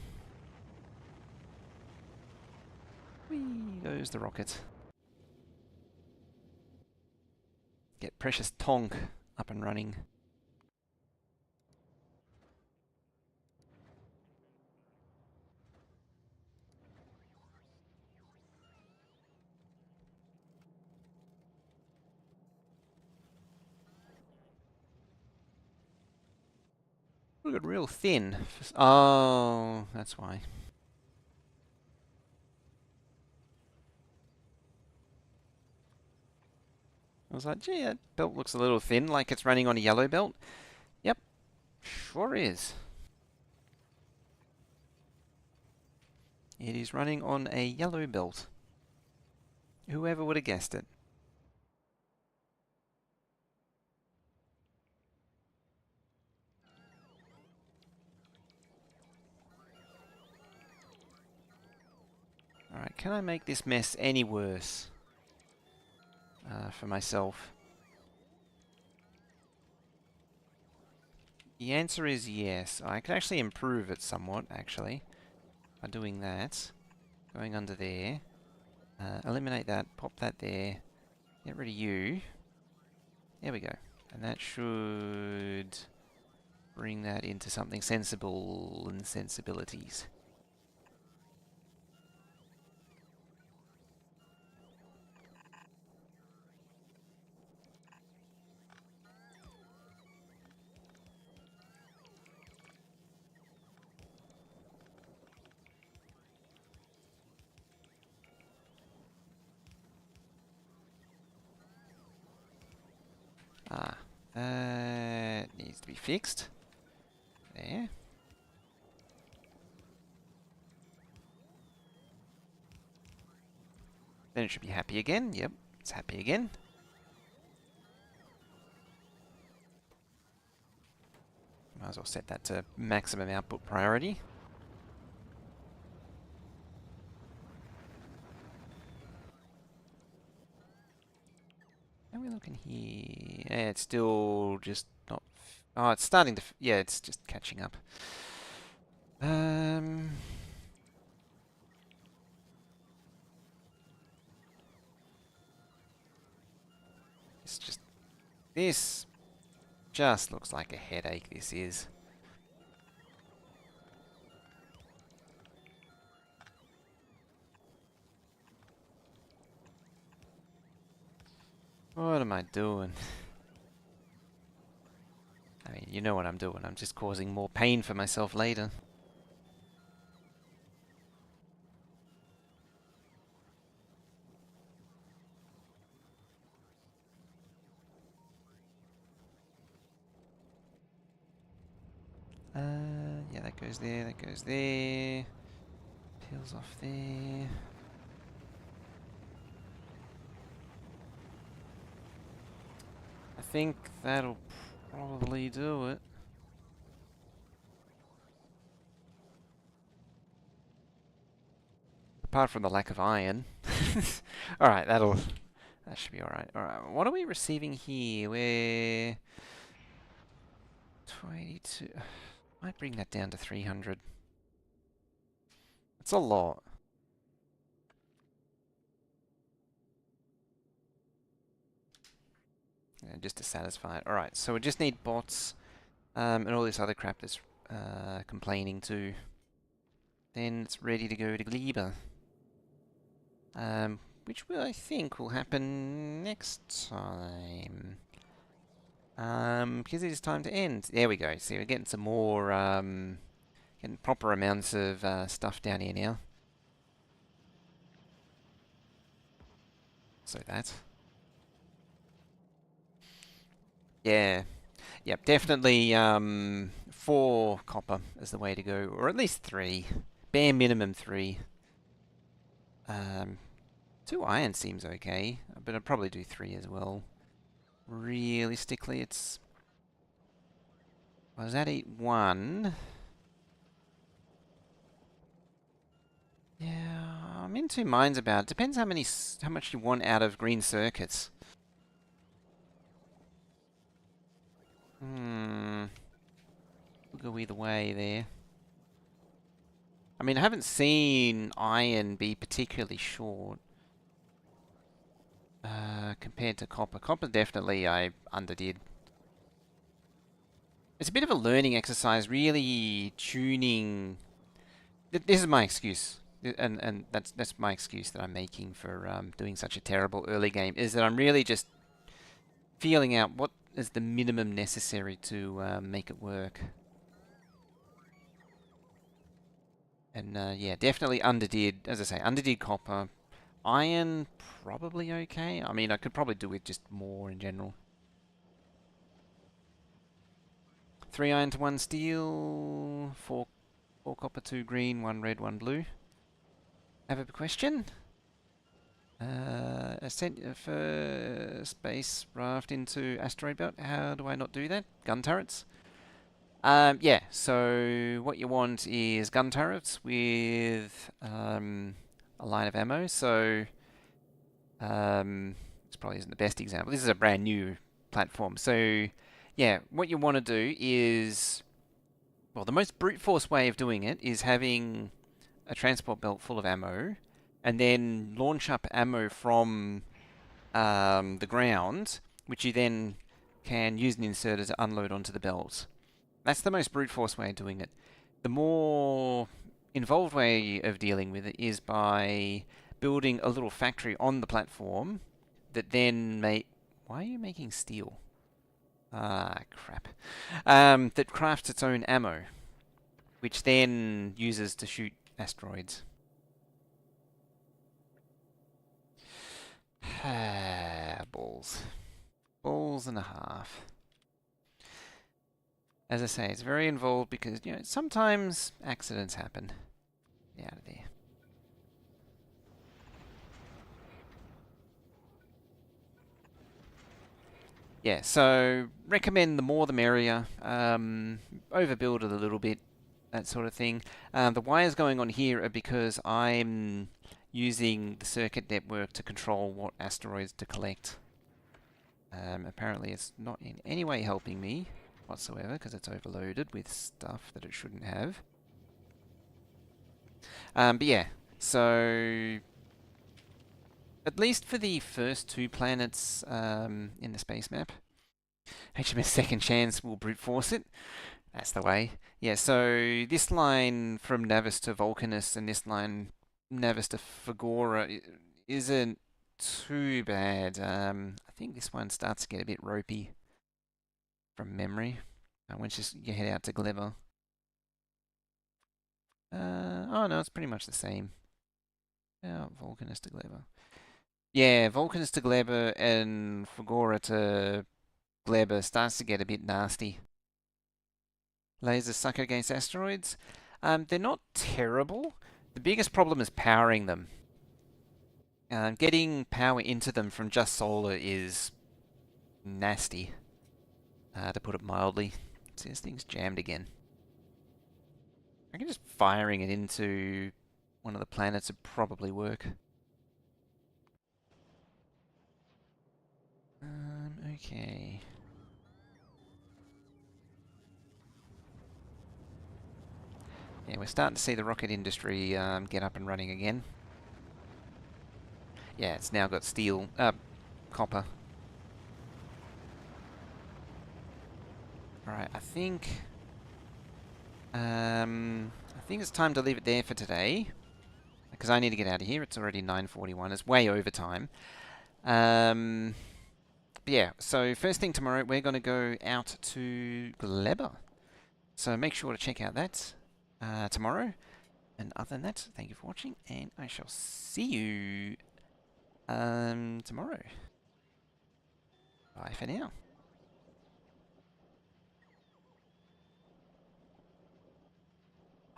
Whee, goes the rocket. Get precious Tonk up and running. Look real thin. Oh, that's why. I was like, gee, that belt looks a little thin, like it's running on a yellow belt. Yep, sure is. It is running on a yellow belt. Whoever would have guessed it? Alright, can I make this mess any worse? For myself. The answer is yes. I can actually improve it somewhat, actually. By doing that. Going under there. Eliminate that, pop that there. Get rid of you. There we go. And that should bring that into something sensible and sensibilities. Ah, that needs to be fixed. There. Then it should be happy again. Yep, it's happy again. Might as well set that to maximum output priority. How are we looking here? Yeah, it's still just not... Oh, it's starting to... Yeah, it's just catching up. It's just... This just looks like a headache, this is. What am I doing? I mean, you know what I'm doing. I'm just causing more pain for myself later. Yeah, that goes there, that goes there. Peels off there. I think that'll probably do it. Apart from the lack of iron. Alright, that should be alright. Alright, what are we receiving here? We're 22. Might bring that down to 300. It's a lot. Yeah, just to satisfy it. Alright, so we just need bots and all this other crap that's complaining too. Then it's ready to go to Gleba. Which I think will happen next time. Because it is time to end. There we go. See, we're getting some more, getting proper amounts of stuff down here now. So that. Yeah. Yep, definitely 4 copper is the way to go, or at least 3. Bare minimum 3. 2 iron seems okay, but I'd probably do 3 as well. Realistically, it's... Was that 1? Yeah, I'm in 2 minds about it. Depends how much you want out of green circuits. We'll go either way there. I mean, I haven't seen iron be particularly short compared to copper. Copper definitely I underdid. It's a bit of a learning exercise, really tuning. This is my excuse, and that's my excuse that I'm making for doing such a terrible early game. Is that I'm really just feeling out what is the minimum necessary to make it work. And yeah, definitely underdid, as I say, underdid copper. Iron, probably okay. I mean, I could probably do with just more in general. 3 iron to 1 steel, 4 copper, 2 green, 1 red, 1 blue. Have a question? Ascent for space raft into asteroid belt. How do I not do that? Gun turrets? Yeah, so what you want is gun turrets with a line of ammo. So this probably isn't the best example. This is a brand new platform. So yeah, what you want to do is, well, the most brute force way of doing it is having a transport belt full of ammo and then launch up ammo from the ground, which you then can use an inserter to unload onto the belt. That's the most brute force way of doing it. The more involved way of dealing with it is by building a little factory on the platform that then Why are you making steel? Ah, crap. That crafts its own ammo, which then uses to shoot asteroids. Balls. Balls and a half. As I say, it's very involved because, you know, sometimes accidents happen. Get out of there. Yeah, so recommend the more the merrier. Overbuild it a little bit, that sort of thing. The wires going on here are because I'm using the circuit network to control what asteroids to collect. Apparently it's not in any way helping me whatsoever because it's overloaded with stuff that it shouldn't have. But yeah, so at least for the first 2 planets in the space map, HMS Second Chance will brute force it. That's the way. Yeah, so this line from Navis to Vulcanus and this line Navis to Fagora isn't too bad. I think this one starts to get a bit ropey from memory. Once you head out to Gleber. Oh no, it's pretty much the same. Oh, Vulcanus to Gleber. Yeah, Vulcanus to Gleber and Fagora to Gleber starts to get a bit nasty. Lasers suck against asteroids. They're not terrible. The biggest problem is powering them. Getting power into them from just solar is nasty, to put it mildly. See, this thing's jammed again. I reckon just firing it into one of the planets would probably work. Okay. Yeah, we're starting to see the rocket industry get up and running again. Yeah, it's now got steel, copper. Alright, I think it's time to leave it there for today. Because I need to get out of here. It's already 9:41. It's way over time. But yeah, so first thing tomorrow, we're going to go out to Gleber. So make sure to check out that tomorrow. And other than that, thank you for watching, and I shall see you tomorrow. Bye for now.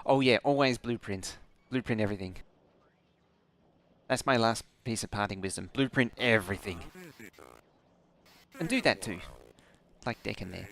Oh yeah, always blueprint. Blueprint everything. That's my last piece of parting wisdom. Blueprint everything. And do that too. Like Deccan there.